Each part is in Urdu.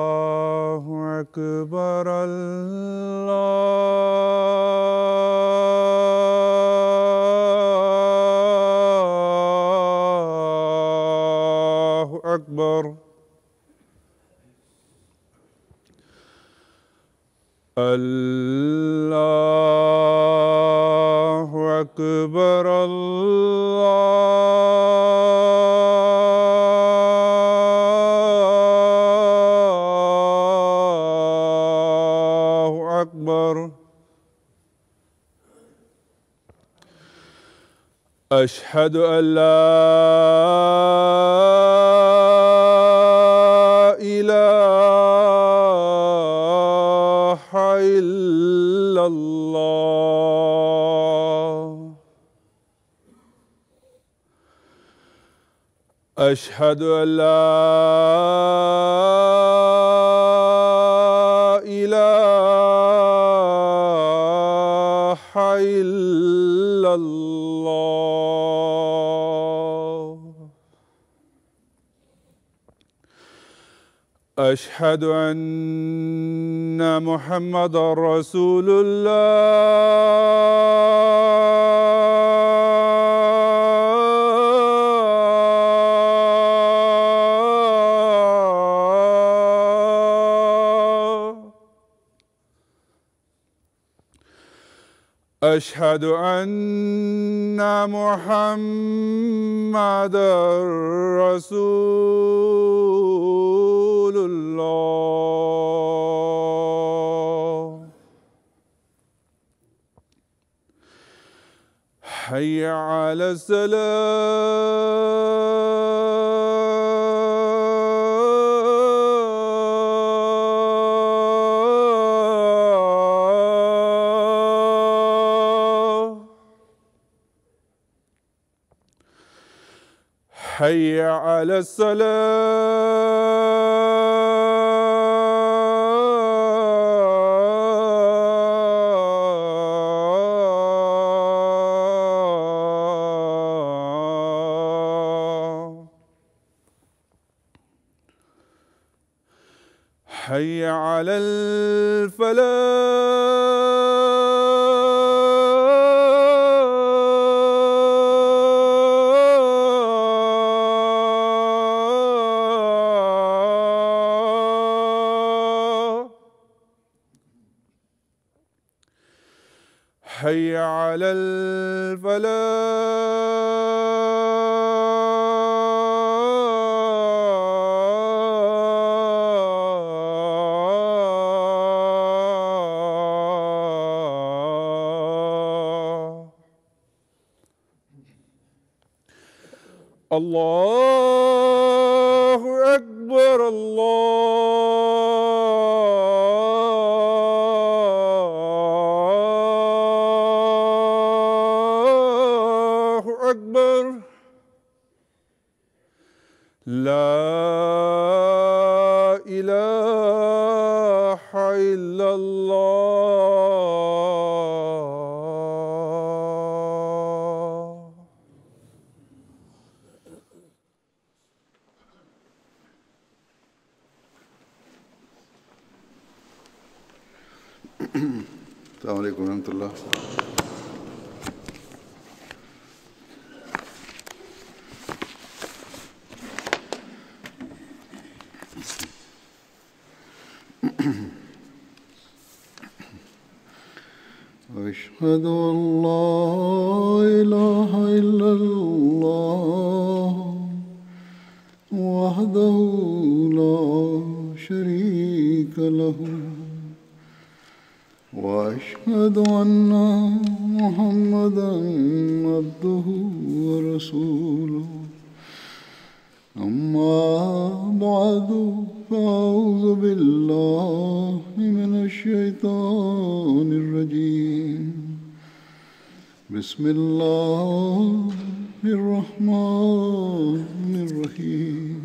الله أكبر الله أكبر الله أكبر الله أكبر أشهد أن لا إله إلا الله أشهد أن لا إله إلا الله أشهد أن محمدًا رسول الله أشهد أن محمدًا رسول الله حي على الصلاة حي على الصلاة حي على الفلاح حي على الفلاح الله أكبر الله أكبر لا إله إلا الله السلام عليكم ورحمة الله. أشهد أن لا إله إلا الله وحده لا شريك له وأشهد أن محمدًا عبده ورسوله أما بعد فأعوذ بالله من الشيطان الرجيم بسم الله الرحمن الرحيم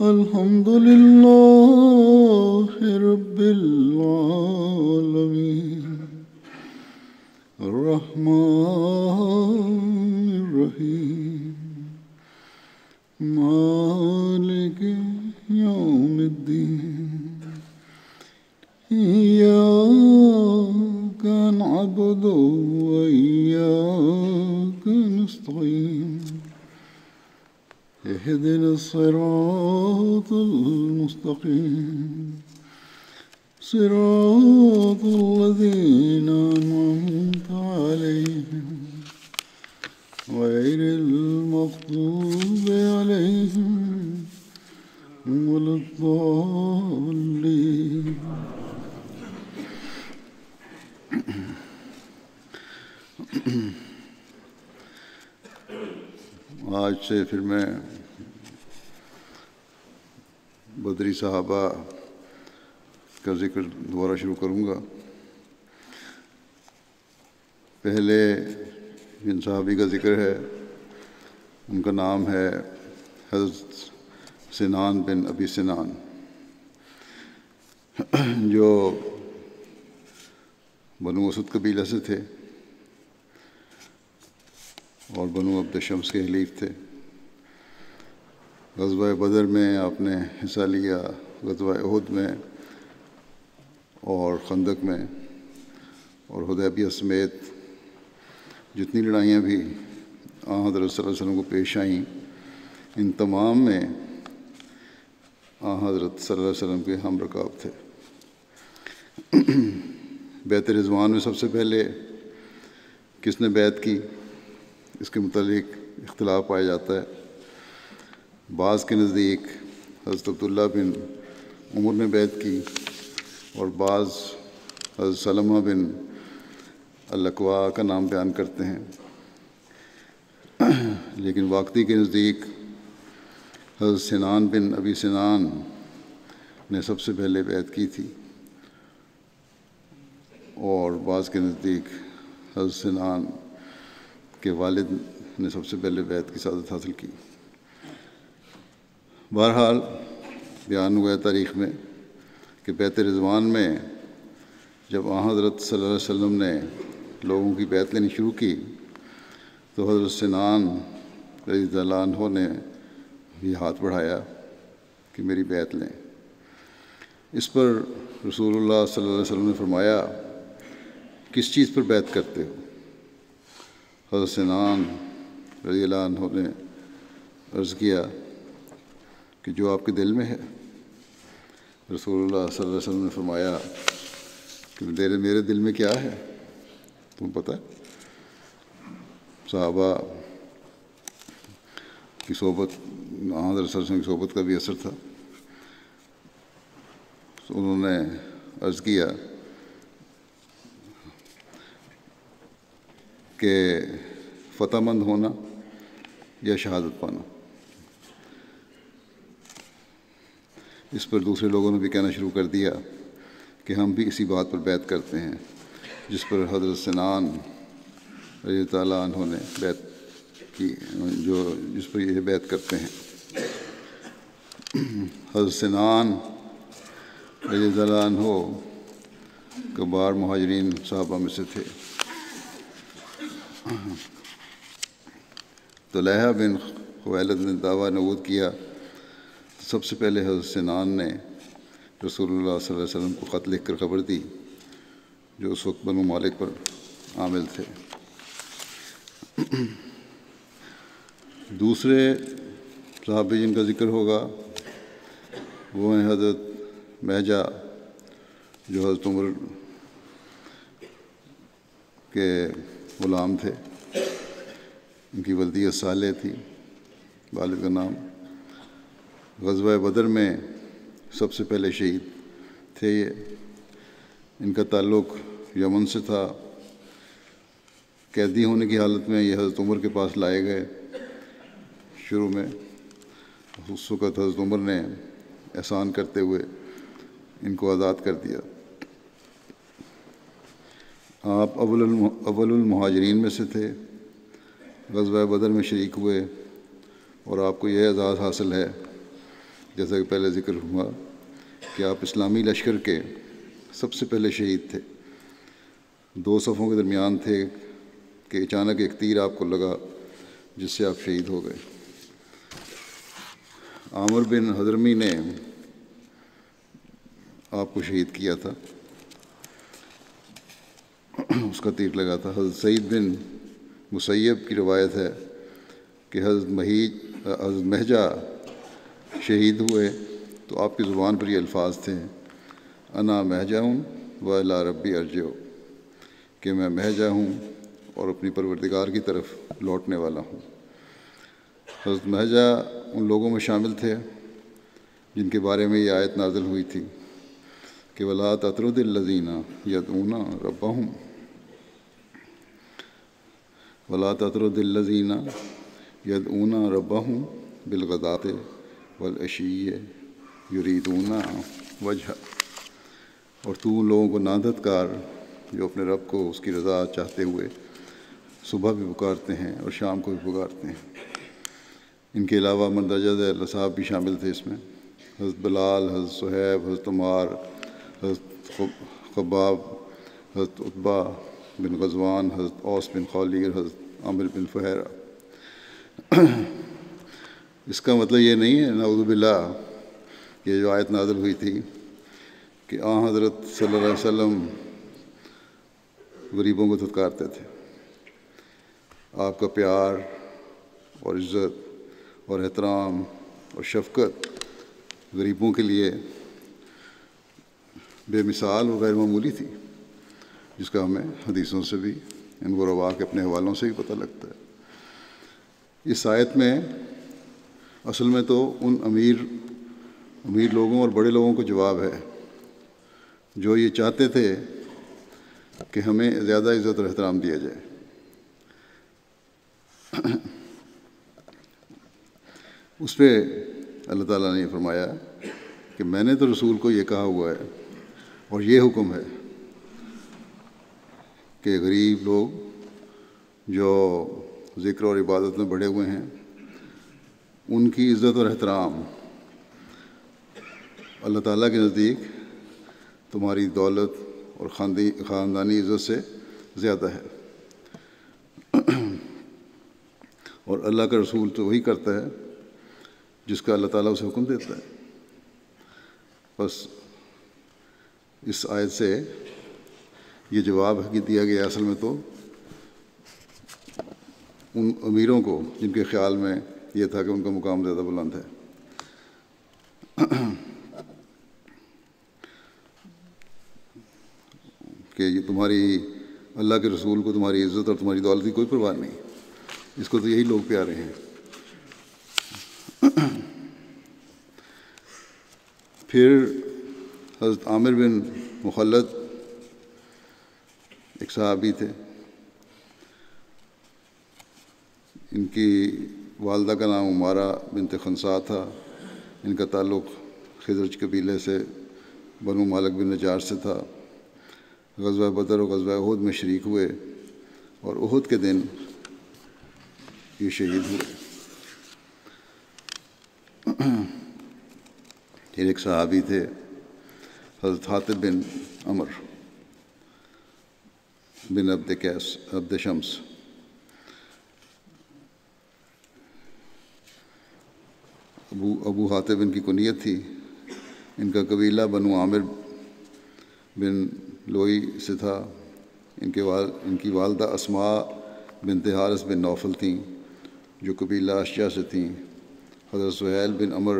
الحمد لله رب العالمين الرحمن الرحيم إياك نعبد وإياك نستعين اهدنا الصراط المستقيم صراط الذين أنعمت عليهم غير المغضوب عليهم ولا الضالين. آج سے پھر میں بدری صحابہ کا ذکر دوبارہ شروع کروں گا. پہلے جن صحابی کا ذکر ہے ان کا نام ہے حضرت سنان بن ابی سنان، جو بنو اسد قبیلہ سے تھے اور بنو عبد شمس کے حلیف تھے. غزوہ بدر میں آپ نے حصہ لیا، غزوہ احد میں اور خندق میں اور حدیبیہ سمیت جتنی لڑائیاں بھی حضرت صلی اللہ علیہ وسلم کو پیش آئیں، ان تمام میں حضرت صلی اللہ علیہ وسلم کے ہم رکاب تھے. بیعت رضوان میں سب سے پہلے کس نے بیعت کی، اس کے متعلق اختلاف پایا جاتا ہے. بعض کے نزدیک حضرت عبداللہ بن عمر نے بیعت کی اور بعض حضرت سلمہ بن الاکوع کا نام بیان کرتے ہیں، لیکن واقعی کے نزدیک حضرت سنان بن ابی سنان نے سب سے پہلے بیعت کی تھی، اور بعض کے نزدیک حضرت سنان کے والد نے سب سے پہلے بیعت کی سعادت حاصل کی. بہرحال بیان ہوا ہے تاریخ میں کہ بیعت رضوان میں جب حضرت صلی اللہ علیہ وسلم نے لوگوں کی بیعت لینی شروع کی تو حضرت سنان رضی اللہ عنہ نے بھی ہاتھ بڑھایا کہ میری بیعت لیں. اس پر رسول اللہ صلی اللہ علیہ وسلم نے فرمایا کس چیز پر بیعت کرتے ہو؟ حضرت سنان رضی اللہ عنہ نے عرض کیا کہ جو آپ کے دل میں ہے. رسول اللہ صلی اللہ علیہ وسلم نے فرمایا کہ میرے دل میں کیا ہے تمہیں پتہ ہے؟ صحابہ کی صحبت، حضرت صلی اللہ علیہ وسلم کی صحبت کا بھی اثر تھا. تو انہوں نے عرض کیا کہ فتح مند ہونا یا شہادت پانا. اس پر دوسرے لوگوں نے بھی کہنا شروع کر دیا کہ ہم بھی اسی بات پر بیعت کرتے ہیں جس پر حضرت سنان رضی اللہ عنہ نے بیعت کی، جس پر یہ بیعت کرتے ہیں. حضرت سنان رضی اللہ عنہ کبار مہاجرین صحابہ میں سے تھے. طلحہ بن خویلد نے دعویٰ نبوت کیا. سب سے پہلے حضرت سنان نے رسول اللہ صلی اللہ علیہ وسلم کو خط لکھ کر خبر دی، جو اس وقت بنو مالک پر عامل تھے. دوسرے صحابی جن کا ذکر ہوگا وہ ہیں حضرت مہجہ، جو حضرت عمر کے غلام تھے. ان کی والدہ صالح تھی، والد کا نام. غزوہ بدر میں سب سے پہلے شہید تھے یہ. ان کا تعلق یمن سے تھا. قیدی ہونے کی حالت میں یہ حضرت عمر کے پاس لائے گئے. شروع میں اس وقت حضرت عمر نے احسان کرتے ہوئے ان کو آزاد کر دیا. آپ اول المہاجرین میں سے تھے. غزوہ بدر میں شریک ہوئے اور آپ کو یہ اعزاز حاصل ہے، جیسا کہ پہلے ذکر ہوا، کہ آپ اسلامی لشکر کے سب سے پہلے شہید تھے. 2 صفوں کے درمیان تھے کہ اچانک ایک تیر آپ کو لگا جس سے آپ شہید ہو گئے. عامر بن حضرمی نے آپ کو شہید کیا تھا. اس کا تیر لگا تھا۔ حضرت سعید بن مسیب کی روایت ہے کہ حضرت مہجہ شہید ہوئے تو آپ کی زبان پر یہ الفاظ تھے، انا مہجہ ہوں و الی ربی ارجع، کہ میں مہجہ ہوں اور اپنی پروردگار کی طرف لوٹنے والا ہوں۔ حضرت مہجہ ان لوگوں میں شامل تھے جن کے بارے میں یہ آیت نازل ہوئی تھی کہ وَلَا تَطْرُدِ الَّذِينَ يَدْعُونَ رَبَّهُمْ وَلَا تَطْرُدِ الَّذِينَ يَدْعُونَ رَبَّهُمْ بِالْغَدَاةِ وَالْعَشِيِّ يُرِيدُونَ وَجْهَهُ، اور تو ان لوگوں کو نہ دھتکار جو اپنے رب کو اس کی رضا چاہتے ہوئے صبح بھی پکارتے ہیں اور شام کو بھی پکارتے ہیں۔ ان کے علاوہ مندرجہ ذیل اصحاب بھی شامل تھے اس میں، حضرت بلال، حضرت صہیب، حضرت عمار، حضرت خباب، حضرت عتبہ بن غزوان، حضرت اوس بن خولیر، حضرت عامر بن فہیرہ۔ اس کا مطلب یہ نہیں ہے نعوذ باللہ یہ جو آیت نازل ہوئی تھی کہ حضرت صلی اللہ علیہ وسلم غریبوں کو دھتکارتے تھے۔ آپ کا پیار اور عزت اور احترام اور شفقت غریبوں کے لیے بے مثال اور غیر معمولی تھی، جس کا ہمیں حدیثوں سے بھی، ان کو روا کے اپنے حوالوں سے بھی پتہ لگتا ہے۔ اس آیت میں اصل میں تو ان امیر لوگوں اور بڑے لوگوں کو جواب ہے جو یہ چاہتے تھے کہ ہمیں زیادہ عزت اور احترام دیا جائے۔ اس پہ اللہ تعالیٰ نے یہ فرمایا کہ میں نے تو رسول کو یہ کہا ہوا ہے اور یہ حکم ہے کہ غریب لوگ جو ذکر اور عبادت میں بڑھے ہوئے ہیں ان کی عزت اور احترام اللہ تعالیٰ کے نزدیک تمہاری دولت اور خاندانی عزت سے زیادہ ہے، اور اللہ کا رسول تو وہی کرتا ہے جس کا اللہ تعالیٰ اسے حکم دیتا ہے۔ بس اس آیت سے یہ جواب دیا گیا اصل میں تو ان امیروں کو جن کے خیال میں یہ تھا کہ ان کا مقام زیادہ بلند ہے۔ کہ یہ تمہاری اللہ کے رسول کو تمہاری عزت اور تمہاری دولت کی کوئی پرواہ نہیں، اس کو تو یہی لوگ پیارے ہیں۔ پھر حضرت عامر بن مخلد ایک صحابی تھے، ان کی والدہ کا نام عمارہ بنت خنسا تھا، ان کا تعلق خزرج قبیلے سے بنو مالک بن نجار سے تھا۔ غزوہ بدر اور غزوہ احد میں شریک ہوئے اور احد کے دن یہ شہید ہوئے۔ پھر ایک صحابی تھے حضرت حاتب بن عمر بن عبد شمس، ابو حاتب ان کی کنیت تھی۔ ان کا قبیلہ بنو عامر بن لوئی سے تھا۔ ان کی والدہ اسماء بنت حارث بن نوفل تھیں جو قبیلہ اشجع سے تھیں۔ حضرت سہیل بن عمر،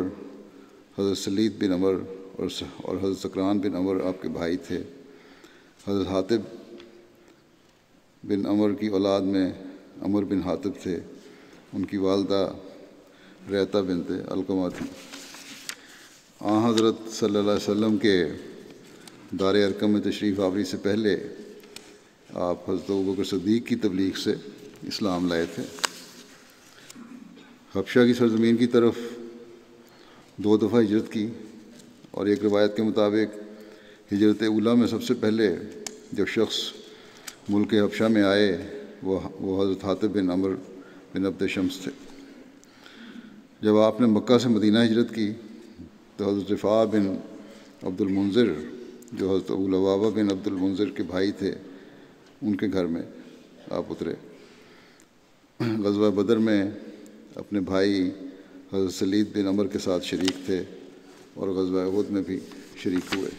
حضرت سلید بن عمر اور حضرت سکران بن عمر آپ کے بھائی تھے۔ حضرت حاتب بن عمر کی اولاد میں عمر بن حاتب تھے، ان کی والدہ ریتہ بنت علقمہ تھیں۔ حضرت صلی اللہ علیہ وسلم کے دار ارقم میں تشریف آوری سے پہلے آپ حضرت ابوبکر صدیق کی تبلیغ سے اسلام لائے تھے۔ حبشہ کی سرزمین کی طرف 2 دفعہ ہجرت کی، اور ایک روایت کے مطابق ہجرت اولیٰ میں سب سے پہلے جو شخص ملک حبشہ میں آئے وہ حضرت حاتب بن عمر بن عبد شمس تھے۔ جب آپ نے مکہ سے مدینہ ہجرت کی تو حضرت رفاع بن عبد المنذر جو حضرت ابو لبابہ بن عبد المنذر کے بھائی تھے ان کے گھر میں آپ اترے۔ غزوہ بدر میں اپنے بھائی حضرت سلید بن عمر کے ساتھ شریک تھے اور غزوہ احد میں بھی شریک ہوئے۔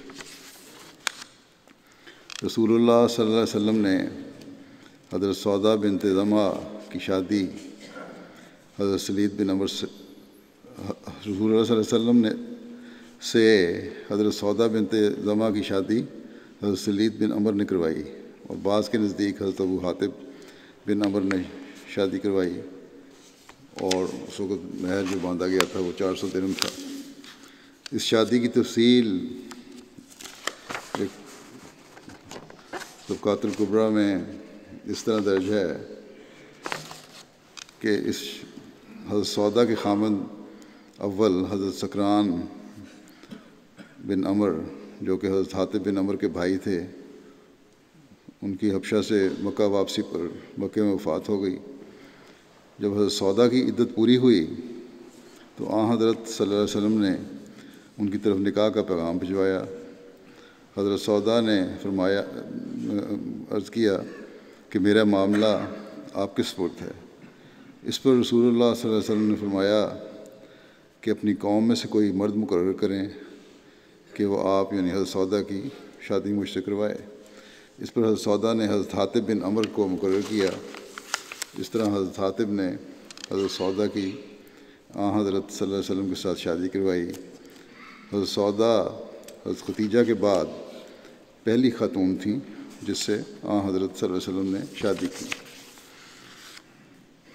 رسول اللہ صلی اللہ علیہ وسلم نے حضرت سودا بنت زمعہ کی شادی حضرت سلید بن عمر سے رسول اللہ صلی اللہ علیہ وسلم نے سے حضرت سودا بنت زمعہ کی شادی حضرت سلید بن عمر نے کروائی، اور بعض کے نزدیک حضرت ابو حاتب بن عمر نے شادی کروائی، اور اس وقت مہر جو باندھا گیا تھا وہ 400 درہم تھا۔ اس شادی کی تفصیل طبقات الکبریٰ میں اس طرح درج ہے کہ اس حضرت سودا کے خامند اول حضرت سکران بن عمر جو کہ حضرت حاتب بن عمر کے بھائی تھے، ان کی حبشہ سے مکہ واپسی پر مکہ میں وفات ہو گئی۔ جب حضرت سودا کی عدت پوری ہوئی تو حضرت صلی اللہ علیہ وسلم نے ان کی طرف نکاح کا پیغام بھجوایا۔ حضرت سودا نے عرض کیا کہ میرا معاملہ آپ کے سپرد ہے۔ اس پر رسول اللہ صلی اللہ علیہ وسلم نے فرمایا کہ اپنی قوم میں سے کوئی مرد مقرر کریں کہ وہ آپ یعنی حضرت سودا کی شادی مجھ سے کروائے۔ اس پر حضرت سودا نے حضرت حاتب بن عمر کو مقرر کیا۔ اس طرح حضرت حاتب نے حضرت سودا کی حضرت صلی اللہ علیہ وسلم کے ساتھ شادی کروائی۔ حضرت سودا حضرت ختیجہ کے بعد پہلی خاتون تھیں جس سے حضرت صلی اللہ علیہ وسلم نے شادی کی۔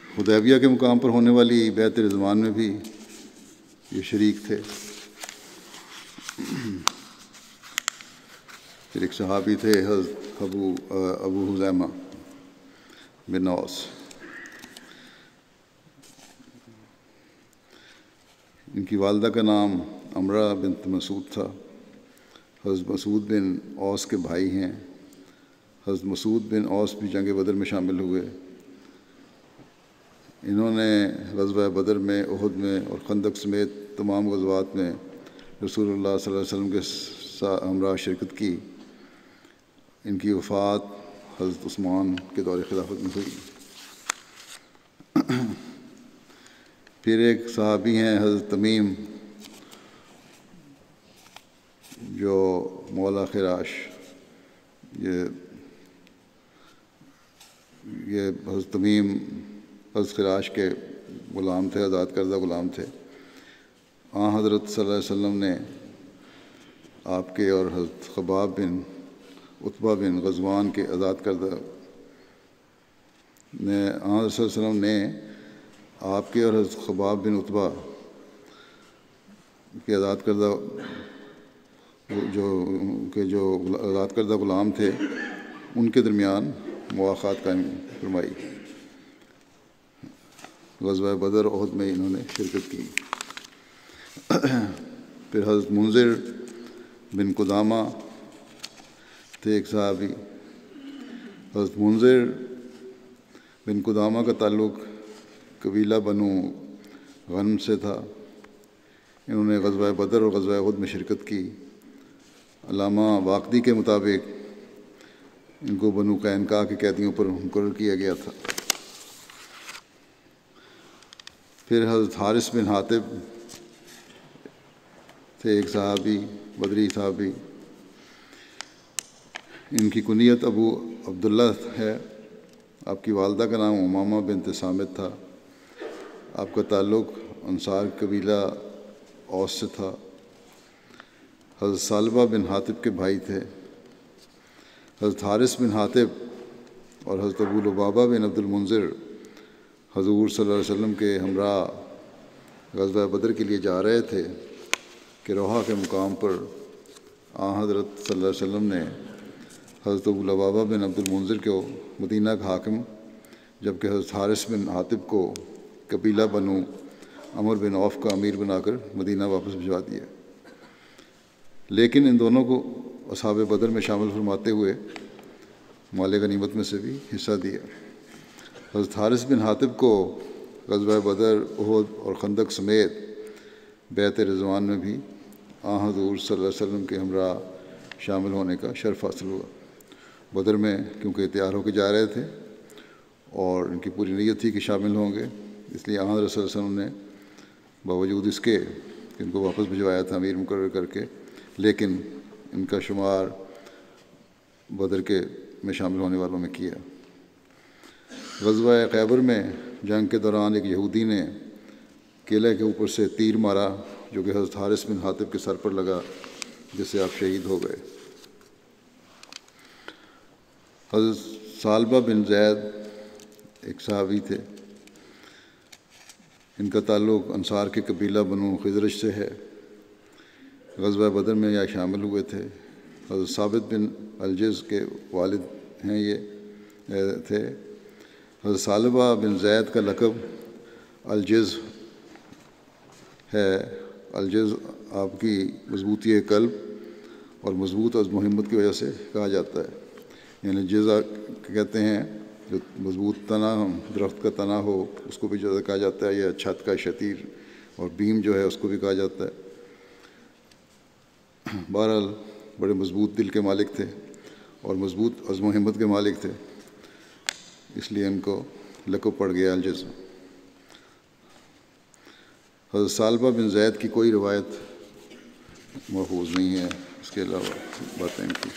حدیبیہ کے مقام پر ہونے والی بیعت رضوان میں بھی یہ شریک تھے۔ پھر ایک صحابی تھے حضرت ابو حذیمہ بن اوس، ان کی والدہ کا نام امرہ بنت مسعود تھا۔ حضرت مسعود بن اوس کے بھائی ہیں۔ حضرت مسعود بن اوس بھی جنگ بدر میں شامل ہوئے۔ انہوں نے غزوہ بدر میں، احد میں اور خندق سمیت تمام غزوات میں رسول اللہ صلی اللہ علیہ وسلم کے ہمراہ شرکت کی۔ ان کی وفات حضرت عثمان کے دور خلافت میں ہوئی۔ پھر ایک صحابی ہیں حضرت تمیم جو مولا خراش، یہ حضرت تمیم حضرت خراش کے غلام تھے، آزاد کردہ غلام تھے۔ حضرت صلی اللہ علیہ وسلم نے آپ کے اور حضرت خباب بن عتبہ بن غزوان کے آزاد کردہ نے حضرت صلی اللہ علیہ وسلم نے آپ کے اور حضرت خباب بن عتبہ کے آزاد کردہ جو آزاد کردہ غلام تھے ان کے درمیان مواخات قائم فرمائی۔ غزوہ بدر احد میں انہوں نے شرکت کی۔ پھر حضرت منذر بن قدامہ تھے ایک صحابی۔ حضرت منذر بن قدامہ کا تعلق قبیلہ بنو غنم سے تھا۔ انہوں نے غزوہ بدر اور غزوہ احد میں شرکت کی۔ علامہ واقدی کے مطابق ان کو بنو قینقاع کے قیدیوں پر مقرر کیا گیا تھا۔ پھر حضرت حارث بن حاتب تھے ایک صحابی، بدری صحابی۔ ان کی کنیت ابو عبداللہ ہے۔ آپ کی والدہ کا نام امامہ بنت صامت تھا۔ آپ کا تعلق انصار قبیلہ اوس سے تھا۔ حضرت ثعلبہ بن حاتب کے بھائی تھے۔ حضرت حارث بن حاتب اور حضرت ابو لبابہ بن عبد المنذر حضور صلی اللہ علیہ وسلم کے ہمراہ غزوہ بدر کے لیے جا رہے تھے کہ روحا کے مقام پر حضرت صلی اللہ علیہ وسلم نے حضرت ابو لبابہ بن عبد المنذر کو مدینہ کا حاکم، جبکہ حضرت حارث بن حاتب کو قبیلہ بنو عمر بن عوف کا امیر بنا کر مدینہ واپس بھجوا دیا، لیکن ان دونوں کو اصحاب بدر میں شامل فرماتے ہوئے مال غنیمت میں سے بھی حصہ دیا۔ حضرت حارث بن حاتب کو غزوہ بدر، احد اور خندق سمیت بیعت رضوان میں بھی حضور صلی اللہ علیہ وسلم کے ہمراہ شامل ہونے کا شرف حاصل ہوا۔ بدر میں کیونکہ تیار ہو کے جا رہے تھے اور ان کی پوری نیت تھی کہ شامل ہوں گے، اس لیے حضرت صلی اللہ علیہ وسلم نے باوجود اس کے کہ ان کو واپس بھجوایا تھا امیر مقرر کر کے، لیکن ان کا شمار بدر کے میں شامل ہونے والوں میں کیا۔ غزوہ خیبر میں جنگ کے دوران ایک یہودی نے قلعے کے اوپر سے تیر مارا جو کہ حضرت حارث بن حاتب کے سر پر لگا، جس سے آپ شہید ہو گئے۔ حضرت ثعلبہ بن زید ایک صحابی تھے، ان کا تعلق انصار کے قبیلہ بنو خزرج سے ہے۔ غزوہ بدر میں یہ شامل ہوئے تھے۔ حضرت ثابت بن الجز کے والد ہیں یہ تھے۔ حضرت ثعلبہ بن زید کا لقب الجز ہے۔ الجز آپ کی مضبوطی قلب اور مضبوط عزم و ہمت کی وجہ سے کہا جاتا ہے، یعنی جزا کہتے ہیں جو مضبوط تنا درخت کا تنا ہو اس کو بھی جزا کہا جاتا ہے، یا چھت کا شتیر اور بیم جو ہے اس کو بھی کہا جاتا ہے۔ بہرحال بڑے مضبوط دل کے مالک تھے اور مضبوط عزم و ہمت کے مالک تھے، اس لیے ان کو لقب پڑ گیا الجز۔ حضرت ثعلبہ بن زید کی کوئی روایت محفوظ نہیں ہے، اس کے علاوہ باتیں ان کی۔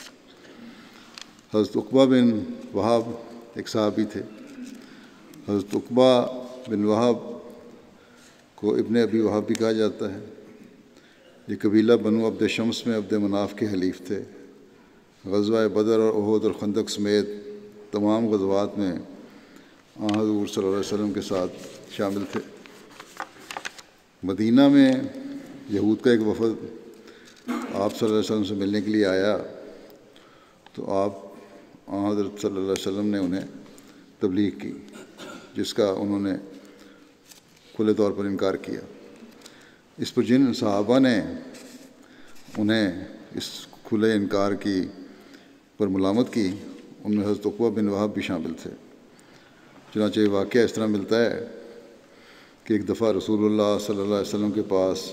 حضرت عقبہ بن وہاب ایک صحابی تھے۔ حضرت عقبہ بن وہاب کو ابن ابی وہاب بھی کہا جاتا ہے۔ یہ قبیلہ بنو عبد شمس میں عبد مناف کے حلیف تھے۔ غزوہ بدر اور احد اور خندق سمیت تمام غزوات میں حضور صلی اللہ علیہ وسلم کے ساتھ شامل تھے۔ مدینہ میں یہود کا ایک وفد آپ صلی اللہ علیہ وسلم سے ملنے کے لیے آیا تو آپ حضرت صلی اللہ علیہ وسلم نے انہیں تبلیغ کی، جس کا انہوں نے کھلے طور پر انکار کیا۔ اس پر جن صحابہ نے انہیں اس کھلے انکار کی پر ملامت کی ان میں حضرت عقبہ بن وہاب بھی شامل تھے۔ چنانچہ یہ واقعہ اس طرح ملتا ہے کہ ایک دفعہ رسول اللہ صلی اللہ علیہ وسلم کے پاس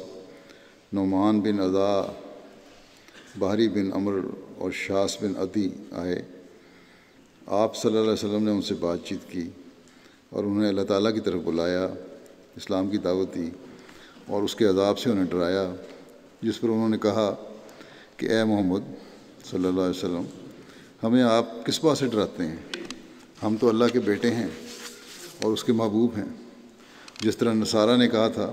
نعمان بن عضا، بحری بن عمر اور شاس بن عدی آئے۔ آپ صلی اللہ علیہ وسلم نے ان سے بات چیت کی اور انہیں اللہ تعالیٰ کی طرف بلایا، اسلام کی دعوت دی اور اس کے عذاب سے انہیں ڈرایا، جس پر انہوں نے کہا کہ اے محمد صلی اللہ علیہ وسلم، ہمیں آپ کس بات سے ڈراتے ہیں؟ ہم تو اللہ کے بیٹے ہیں اور اس کے محبوب ہیں۔ جس طرح نصارہ نے کہا تھا،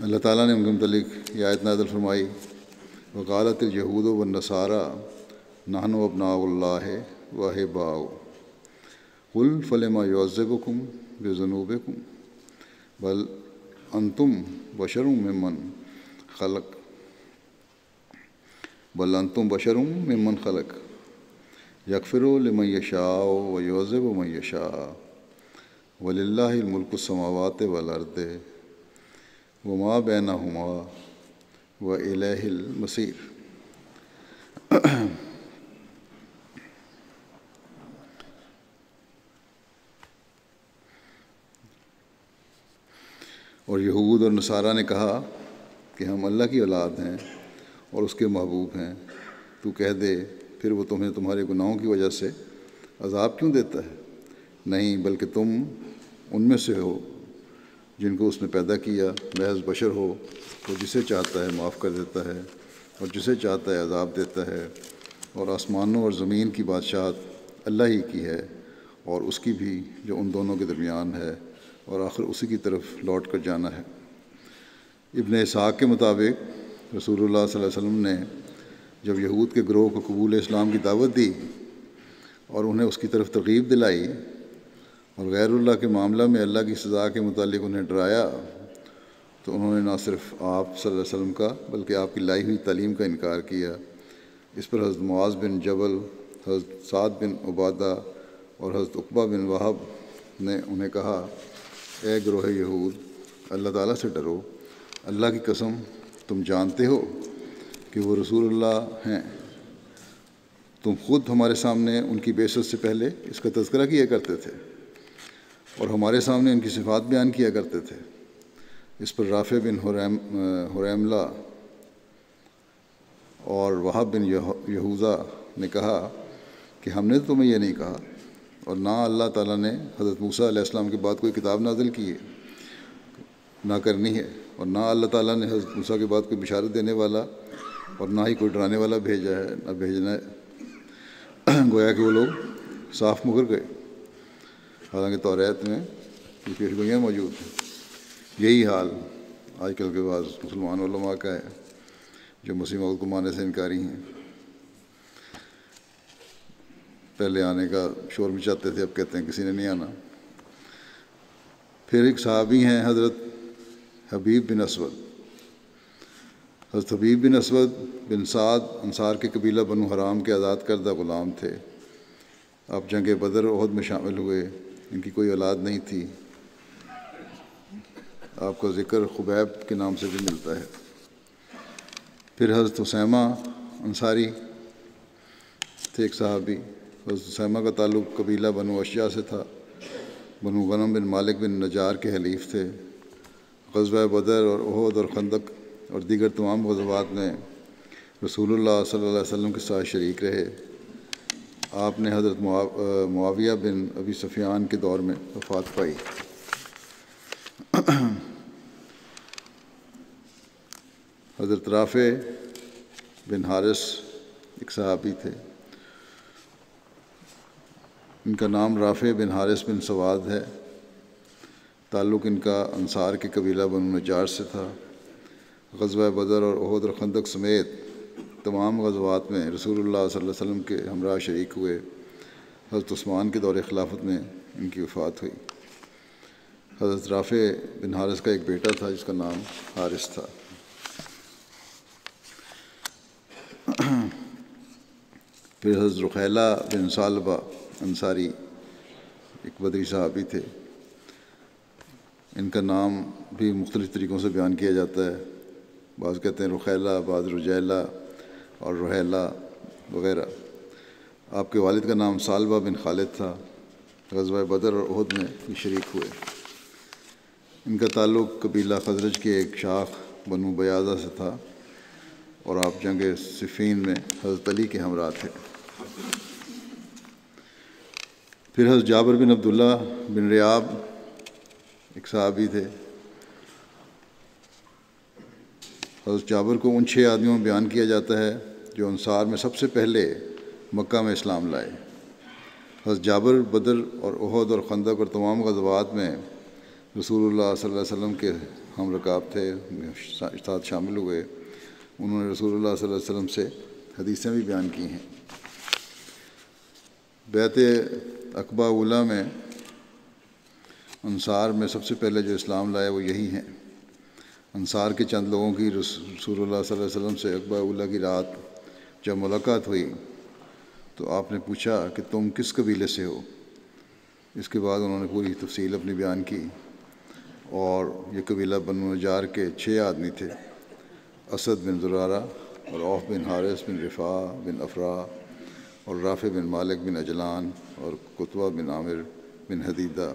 اللہ تعالیٰ نے ان کے متعلق یہ آیت نازل فرمائی، وقالت اليہود والنصارى نحن ابناء اللہ واحباؤہ قل فلم یعذبکم بذنوبکم بل انتم بشر ممن خلق یغفر لمن یشاء ویعذب من یشاء وللہ الملک السماوات والارض وما بینہما وإلیہ المصیر۔ اور یہود اور نصارہ نے کہا کہ ہم اللہ کی اولاد ہیں اور اس کے محبوب ہیں، تو کہہ دے پھر وہ تمہیں تمہارے گناہوں کی وجہ سے عذاب کیوں دیتا ہے؟ نہیں، بلکہ تم ان میں سے ہو جن کو اس نے پیدا کیا، محض بشر ہو، وہ جسے چاہتا ہے معاف کر دیتا ہے اور جسے چاہتا ہے عذاب دیتا ہے، اور آسمانوں اور زمین کی بادشاہت اللہ ہی کی ہے اور اس کی بھی جو ان دونوں کے درمیان ہے، اور آخر اسی کی طرف لوٹ کر جانا ہے۔ ابن اسحاق کے مطابق رسول اللہ صلی اللہ علیہ وسلم نے جب یہود کے گروہ کو قبول اسلام کی دعوت دی اور انہیں اس کی طرف ترغیب دلائی اور غیر اللہ کے معاملہ میں اللہ کی سزا کے متعلق انہیں ڈرایا، تو انہوں نے نہ صرف آپ صلی اللہ علیہ وسلم کا بلکہ آپ کی لائی ہوئی تعلیم کا انکار کیا۔ اس پر حضرت معاذ بن جبل، حضرت سعد بن عبادہ اور حضرت عقبہ بن وہب نے انہیں کہا، اے گروہ یہود، اللہ تعالیٰ سے ڈرو، اللہ کی قسم تم جانتے ہو کہ وہ رسول اللہ ہیں۔ تم خود ہمارے سامنے ان کی بعثت سے پہلے اس کا تذکرہ کیا کرتے تھے اور ہمارے سامنے ان کی صفات بیان کیا کرتے تھے۔ اس پر رافع بن حریملہ اور وہب بن یہوذا نے کہا کہ ہم نے تو تمہیں یہ نہیں کہا، اور نہ اللہ تعالیٰ نے حضرت موسیٰ علیہ السلام کے بعد کوئی کتاب نازل کی ہے، نہ کرنی ہے، اور نہ اللہ تعالیٰ نے حضرت موسیٰ کے بعد کوئی بشارت دینے والا اور نہ ہی کوئی ڈرانے والا بھیجا ہے، نہ بھیجنا گویا کہ وہ لوگ صاف مکر گئے، حالانکہ توریت میں یہ پیشگوئیاں موجود ہیں۔ یہی حال آج کل کے بعض مسلمان علماء کا ہے جو مسیح موعود کو ماننے سے انکاری ہیں۔ پہلے آنے کا شور مچاتے تھے، اب کہتے ہیں کسی نے نہیں آنا۔ پھر ایک صحابی ہیں حضرت حبیب بن اسود۔ حضرت حبیب بن اسود بن سعد انصار کے قبیلہ بنو حرام کے آزاد کردہ غلام تھے۔ آپ جنگ بدر اور احد میں شامل ہوئے۔ ان کی کوئی اولاد نہیں تھی۔ آپ کا ذکر خبیب کے نام سے بھی ملتا ہے۔ پھر حضرت اسامہ انصاری تھے، ایک صحابی۔ حضرت اسامہ کا تعلق قبیلہ بنو اشجع سے تھا۔ بنو غنم بن مالک بن نجار کے حلیف تھے۔ غزوہ بدر اور احد اور خندق اور دیگر تمام غزوات میں رسول اللہ صلی اللہ علیہ وسلم کے ساتھ شریک رہے۔ آپ نے حضرت معاویہ بن ابی سفیان کے دور میں وفات پائی۔ حضرت رافع بن حارث ایک صحابی تھے۔ ان کا نام رافع بن حارث بن سواد ہے۔ تعلق ان کا انصار کے قبیلہ بنو نجار سے تھا۔ غزوہ بدر اور احد اور خندق سمیت تمام غزوات میں رسول اللہ صلی اللہ علیہ وسلم کے ہمراہ شریک ہوئے۔ حضرت عثمان کے دور خلافت میں ان کی وفات ہوئی۔ حضرت رافع بن حارث کا ایک بیٹا تھا جس کا نام حارث تھا۔ پھر حضرت رخیلہ بن ثعلبہ انصاری ایک بدری صحابی تھے۔ ان کا نام بھی مختلف طریقوں سے بیان کیا جاتا ہے۔ بعض کہتے ہیں رخیلہ، بعض رجیلہ اور رحیلہ وغیرہ۔ آپ کے والد کا نام ثعلبہ بن خالد تھا۔ غزوہ بدر اور احد میں یہ شریک ہوئے۔ ان کا تعلق قبیلہ خزرج کے ایک شاخ بنو بیاضہ سے تھا اور آپ جنگ صفین میں حضرت علی کے ہمراہ تھے۔ پھر حضرت جابر بن عبداللہ بن ریاب ایک صحابی تھے۔ حضرت جابر کو ان 6 آدمیوں میں بیان کیا جاتا ہے جو انصار میں سب سے پہلے مکہ میں اسلام لائے۔ حضرت جابر بدر اور احد اور خندق اور تمام غزوات میں رسول اللہ صلی اللہ علیہ وسلم کے ہم رکاب تھے، ساتھ شامل ہوئے۔ انہوں نے رسول اللہ صلی اللہ علیہ وسلم سے حدیثیں بھی بیان کی ہیں۔ بیعت عقبہ اولیٰ میں انصار میں سب سے پہلے جو اسلام لائے وہ یہی ہیں۔ انصار کے چند لوگوں کی رسول اللہ صلی اللہ علیہ وسلم سے عقبہ اولیٰ کی رات جب ملاقات ہوئی تو آپ نے پوچھا کہ تم کس قبیلے سے ہو؟ اس کے بعد انہوں نے پوری تفصیل اپنی بیان کی، اور یہ قبیلہ بنو نجار کے 6 آدمی تھے: اسد بن زرارہ اور عوف بن حارث بن رفاع بن افراء اور رافع بن مالک بن اجلان اور قطبہ بن عامر بن حدیدہ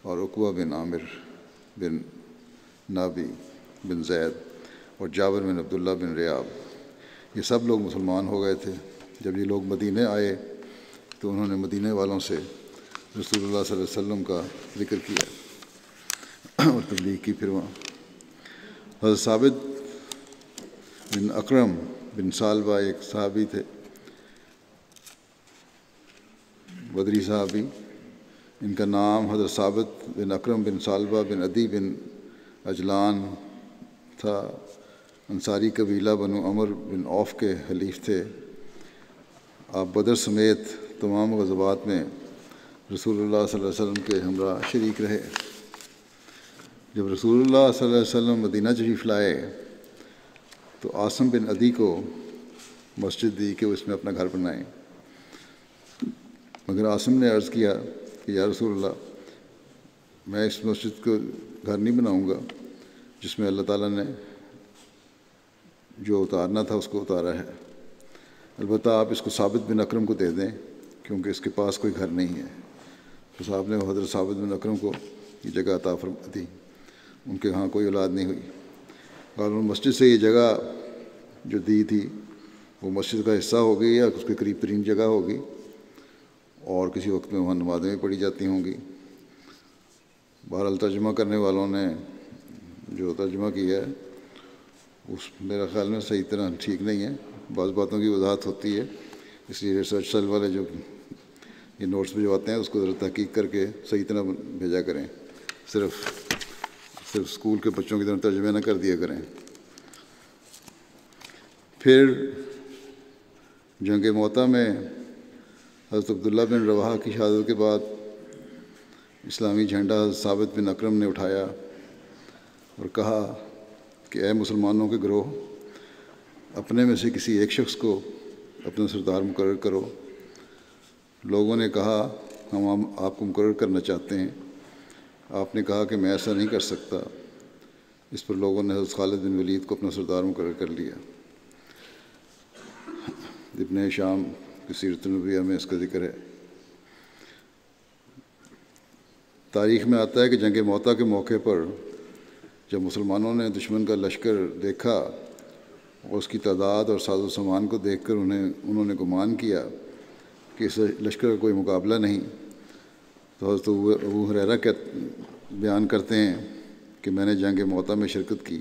اور عقبہ بن عامر بن نابی بن زید اور جابر بن عبداللہ بن ریاب۔ یہ سب لوگ مسلمان ہو گئے تھے۔ جب یہ لوگ مدینہ آئے تو انہوں نے مدینہ والوں سے رسول اللہ صلی اللہ علیہ وسلم کا ذکر کیا اور تبلیغ کی۔ پھر وہاں حضرت ثابت بن اکرم بن ثعلبہ ایک صحابی تھے، بدری صحابی۔ ان کا نام حضرت ثابت بن اکرم بن ثعلبہ بن عدی بن اجلان تھا۔ انصاری قبیلہ بنو عمر بن عوف کے حلیف تھے۔ آپ بدر سمیت تمام غزوات میں رسول اللہ صلی اللہ علیہ وسلم کے ہمراہ شریک رہے۔ جب رسول اللہ صلی اللہ علیہ وسلم مدینہ تشریف لائے تو عاصم بن عدی کو مسجد دی کہ وہ اس میں اپنا گھر بنائیں، مگر عاصم نے عرض کیا کہ یا رسول اللہ، میں اس مسجد کو گھر نہیں بناؤں گا جس میں اللہ تعالیٰ نے جو اتارنا تھا اس کو اتارا ہے، البتہ آپ اس کو ثابت بن اکرم کو دے دیں کیونکہ اس کے پاس کوئی گھر نہیں ہے۔ تو صاحب نے حضرت ثابت بن اکرم کو یہ جگہ عطا فرما دی۔ ان کے ہاں کوئی اولاد نہیں ہوئی، اور مسجد سے یہ جگہ جو دی تھی وہ مسجد کا حصہ ہوگی یا اس کے قریب ترین جگہ ہوگی، اور کسی وقت میں وہاں نمازیں بھی پڑھی جاتی ہوں گی۔ بہرحال ترجمہ کرنے والوں نے جو ترجمہ کیا ہے اس میرا خیال میں صحیح طرح ٹھیک نہیں ہے، بعض باتوں کی وضاحت ہوتی ہے اس لیے ریسرچ سیل والے جو یہ نوٹس بھجواتے ہیں اس کو ذرا تحقیق کر کے صحیح طرح بھیجا کریں، صرف اسکول کے بچوں کی طرح ترجمے نہ کر دیا کریں۔ پھر جنگ موطا میں حضرت عبداللہ بن رواحہ کی شہادت کے بعد اسلامی جھنڈا حضرت ثابت بن اکرم نے اٹھایا اور کہا کہ اے مسلمانوں کے گروہ، اپنے میں سے کسی ایک شخص کو اپنا سردار مقرر کرو۔ لوگوں نے کہا ہم آپ کو مقرر کرنا چاہتے ہیں۔ آپ نے کہا کہ میں ایسا نہیں کر سکتا۔ اس پر لوگوں نے حضرت خالد بن ولید کو اپنا سردار مقرر کر لیا۔ ابن ہشام کی سیرت النبویہ میں اس کا ذکر ہے۔ تاریخ میں آتا ہے کہ جنگ موطا کے موقع پر جب مسلمانوں نے دشمن کا لشکر دیکھا اور اس کی تعداد اور ساز و سامان کو دیکھ کر انہوں نے گمان کیا کہ اس لشکر کا کوئی مقابلہ نہیں، تو حضرت ابو ہریرہ بیان کرتے ہیں کہ میں نے جنگ موطا میں شرکت کی۔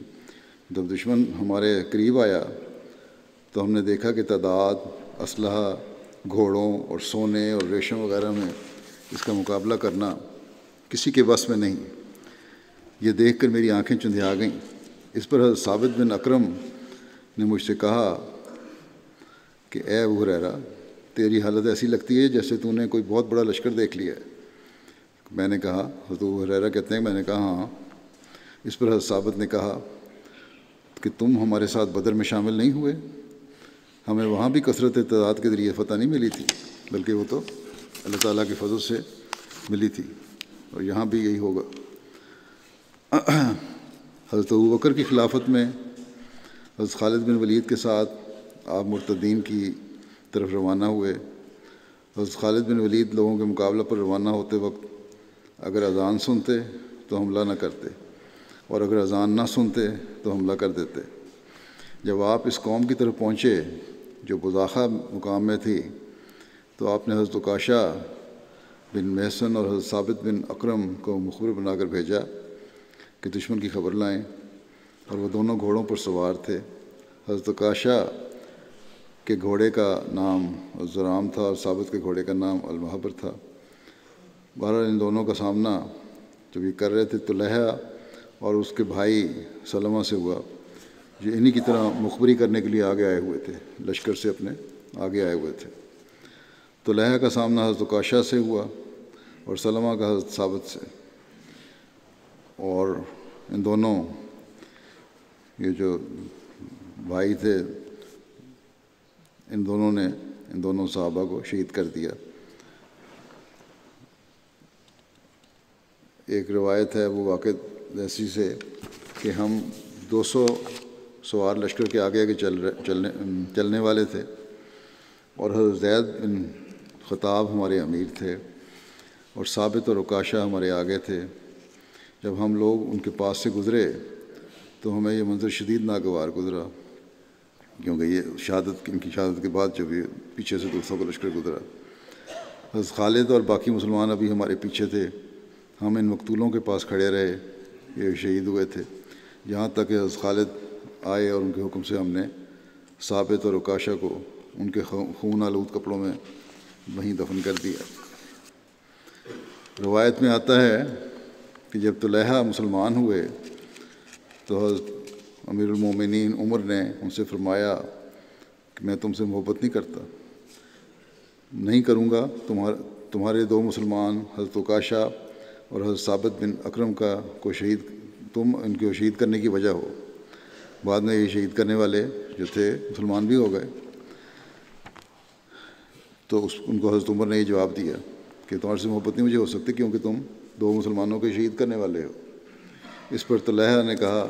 جب دشمن ہمارے قریب آیا تو ہم نے دیکھا کہ تعداد، اسلحہ، گھوڑوں اور سونے اور ریشم وغیرہ میں اس کا مقابلہ کرنا کسی کے بس میں نہیں۔ یہ دیکھ کر میری آنکھیں چندھیا گئیں۔ اس پر حضرت ثابت بن اکرم نے مجھ سے کہا کہ اے ابو ہریرہ، تیری حالت ایسی لگتی ہے جیسے تو نے کوئی بہت بڑا لشکر دیکھ لیا ہے۔ میں نے کہا، حضرت ابو ہریرہ کہتے ہیں میں نے کہا ہاں۔ اس پر حضرت ثابت نے کہا کہ تم ہمارے ساتھ بدر میں شامل نہیں ہوئے؟ ہمیں وہاں بھی کثرت تعداد کے ذریعے فتح نہیں ملی تھی، بلکہ وہ تو اللہ تعالیٰ کے فضل سے ملی تھی، اور یہاں بھی یہی ہوگا۔ حضرت ابوبکر کی خلافت میں حضرت خالد بن ولید کے ساتھ آپ مرتدین کی طرف روانہ ہوئے۔ حضرت خالد بن ولید لوگوں کے مقابلہ پر روانہ ہوتے وقت اگر اذان سنتے تو حملہ نہ کرتے، اور اگر اذان نہ سنتے تو حملہ کر دیتے۔ جب آپ اس قوم کی طرف پہنچے جو بزاخہ مقام میں تھی، تو آپ نے حضرت عکاشہ بن محسن اور حضرت ثابت بن اکرم کو مخبر بنا کر بھیجا کہ دشمن کی خبر لائیں، اور وہ دونوں گھوڑوں پر سوار تھے۔ حضرت عکاشہ کے گھوڑے کا نام الزرام تھا اور ثابت کے گھوڑے کا نام المحبر تھا۔ بہرحال ان دونوں کا سامنا جب یہ کر رہے تھے طلحہ اور اس کے بھائی سلمہ سے ہوا، جو انہی کی طرح مخبری کرنے کے لیے آگے آئے ہوئے تھے، لشکر سے اپنے آگے آئے ہوئے تھے۔ طلحہ کا سامنا حضرت عکاشہ سے ہوا اور سلمہ کا حضرت ثابت سے، اور ان دونوں یہ جو بھائی تھے ان دونوں نے ان دونوں صحابہ کو شہید کر دیا۔ ایک روایت ہے ابو واقد ایسی سے کہ ہم 200 سوار لشکر کے آگے آگے چلنے والے تھے، اور حضرت زید بن خطاب ہمارے امیر تھے، اور ثابت اور عکاشہ ہمارے آگے تھے۔ جب ہم لوگ ان کے پاس سے گزرے تو ہمیں یہ منظر شدید ناگوار گزرا، کیونکہ یہ ان کی شہادت کے بعد جب یہ پیچھے سے 200 کا لشکر گزرا، حضرت خالد اور باقی مسلمان ابھی ہمارے پیچھے تھے۔ ہم ان مقتولوں کے پاس کھڑے رہے، یہ شہید ہوئے تھے، یہاں تک کہ حضرت خالد آئے اور ان کے حکم سے ہم نے ثابت اور عکاشہ کو ان کے خون آلود کپڑوں میں وہیں دفن کر دیا۔ روایت میں آتا ہے کہ جب طلحہ مسلمان ہوئے تو حضرت امیر المومنین عمر نے ان سے فرمایا کہ میں تم سے محبت نہیں کرتا، نہیں کروں گا، تمہارے 2 مسلمان حضرت عکاشہ اور حضرت ثابت بن اکرم تم ان کو شہید کرنے کی وجہ ہو۔ بعد میں یہ شہید کرنے والے جو تھے مسلمان بھی ہو گئے۔ تو ان کو حضرت عمر نے یہ جواب دیا کہ تمہارے سے محبت نہیں مجھے ہو سکتی، کیونکہ تم 2 مسلمانوں کو شہید کرنے والے ہو۔ اس پر طلحہ نے کہا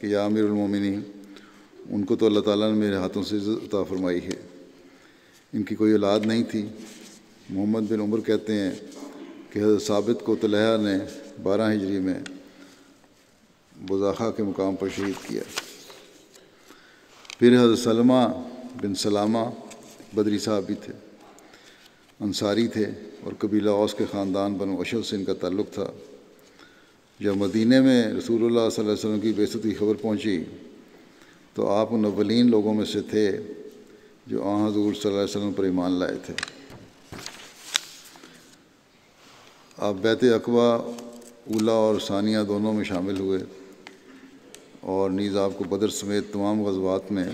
کہ یا امیر المومنین، ان کو تو اللہ تعالیٰ نے میرے ہاتھوں سے عزت عطا فرمائی ہے، ان کی کوئی اولاد نہیں تھی۔ محمد بن عمر کہتے ہیں کہ حضرت ثابت کو طلحہ نے 12 ہجری میں بزاخہ کے مقام پر شہید کیا۔ پھر حضرت سلمہ بن سلامہ بدری صحابی تھے، انصاری تھے، اور قبیلہ اوس کے خاندان بنو اشد سے ان کا تعلق تھا۔ جب مدینہ میں رسول اللہ صلی اللہ علیہ وسلم کی بعثت کی خبر پہنچی تو آپ ان اولین لوگوں میں سے تھے جو حضور صلی اللہ علیہ وسلم پر ایمان لائے تھے۔ آپ بیعت عقبہ اولیٰ اور ثانیہ دونوں میں شامل ہوئے، اور نیز آپ کو بدر سمیت تمام غزوات میں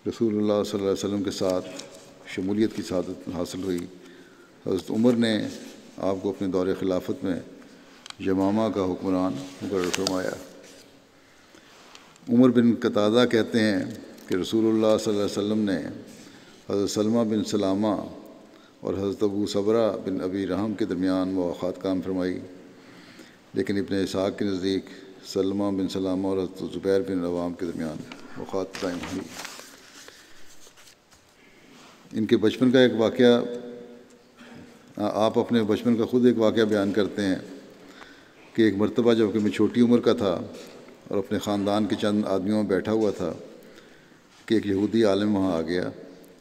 رسول اللہ صلی اللہ علیہ وسلم کے ساتھ شمولیت کی سعادت حاصل ہوئی۔ حضرت عمر نے آپ کو اپنے دور خلافت میں یمامہ کا حکمران مقرر فرمایا۔ عمر بن قتادہ کہتے ہیں کہ رسول اللہ صلی اللہ علیہ وسلم نے حضرت سلمہ بن سلامہ اور حضرت ابو صبرہ بن ابی رحم کے درمیان مواخات قائم فرمائی، لیکن ابن اسحاق کے نزدیک سلمہ بن سلامہ اور حضرت زبیر بن عوام کے درمیان مواخات قائم ہوئی۔ ان کے بچپن کا ایک واقعہ، آپ اپنے بچپن کا خود ایک واقعہ بیان کرتے ہیں کہ ایک مرتبہ جب کہ میں چھوٹی عمر کا تھا اور اپنے خاندان کے چند آدمیوں میں بیٹھا ہوا تھا کہ ایک یہودی عالم وہاں آ گیا،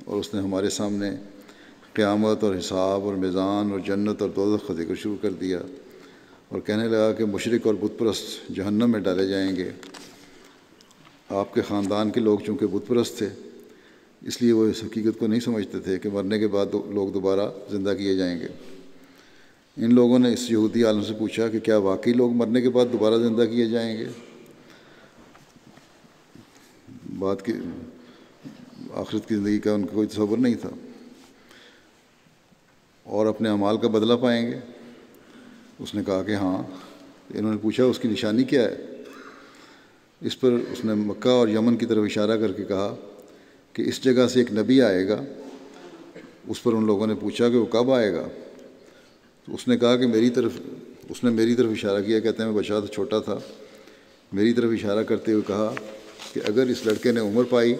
اور اس نے ہمارے سامنے قیامت اور حساب اور میزان اور جنت اور دوزخ کا ذکر شروع کر دیا، اور کہنے لگا کہ مشرک اور بت پرست جہنم میں ڈالے جائیں گے۔ آپ کے خاندان کے لوگ چونکہ بت پرست تھے، اس لیے وہ اس حقیقت کو نہیں سمجھتے تھے کہ مرنے کے بعد لوگ دوبارہ زندہ کیے جائیں گے۔ ان لوگوں نے اس یہودی عالم سے پوچھا کہ کیا واقعی لوگ مرنے کے بعد دوبارہ زندہ کیے جائیں گے؟ بات کی آخرت کی زندگی کا ان کو کوئی تصور نہیں تھا۔ اور اپنے اعمال کا بدلہ پائیں گے؟ اس نے کہا کہ ہاں۔ انہوں نے پوچھا اس کی نشانی کیا ہے؟ اس پر اس نے مکہ اور یمن کی طرف اشارہ کر کے کہا کہ اس جگہ سے ایک نبی آئے گا۔ اس پر ان لوگوں نے پوچھا کہ وہ کب آئے گا؟ تو اس نے کہا کہ میری طرف اشارہ کیا، کہتے ہیں میں بچہ تھا، چھوٹا تھا، میری طرف اشارہ کرتے ہوئے کہا کہ اگر اس لڑکے نے عمر پائی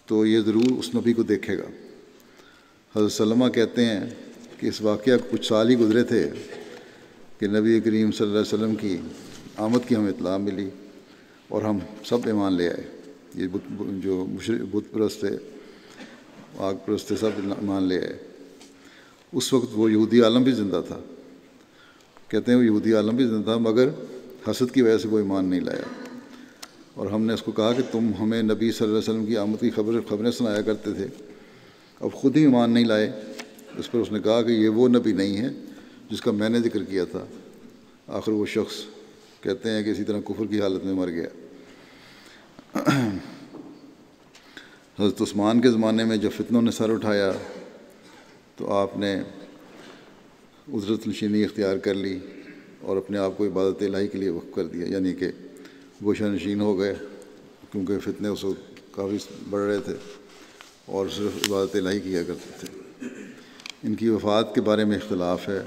تو یہ ضرور اس نبی کو دیکھے گا۔ حضرت سلمہ کہتے ہیں کہ اس واقعہ کو کچھ سال ہی گزرے تھے کہ نبی کریم صلی اللہ علیہ وسلم کی آمد کی ہمیں اطلاع ملی، اور ہم سب ایمان لے آئے۔ یہ جو بت پرست تھے، آگ پرست تھے، سب ایمان لے آئے۔ اس وقت وہ یہودی عالم بھی زندہ تھا، کہتے ہیں وہ یہودی عالم بھی زندہ تھا، مگر حسد کی وجہ سے وہ ایمان نہیں لایا۔ اور ہم نے اس کو کہا کہ تم ہمیں نبی صلی اللہ علیہ وسلم کی آمد کی خبریں سنایا کرتے تھے، اب خود ہی ایمان نہیں لائے۔ اس پر اس نے کہا کہ یہ وہ نبی نہیں ہے جس کا میں نے ذکر کیا تھا۔ آخر وہ شخص کہتے ہیں کہ اسی طرح کفر کی حالت میں مر گیا۔ حضرت عثمان کے زمانے میں جب فتنوں نے سر اٹھایا تو آپ نے عذرت نشینی اختیار کر لی اور اپنے آپ کو عبادت الہی کے لیے وقف کر دیا، یعنی کہ گوشہ نشین ہو گئے، کیونکہ فتنے اس وقت کافی بڑھ رہے تھے اور صرف عبادت الہی کیا کرتے تھے۔ ان کی وفات کے بارے میں اختلاف ہے،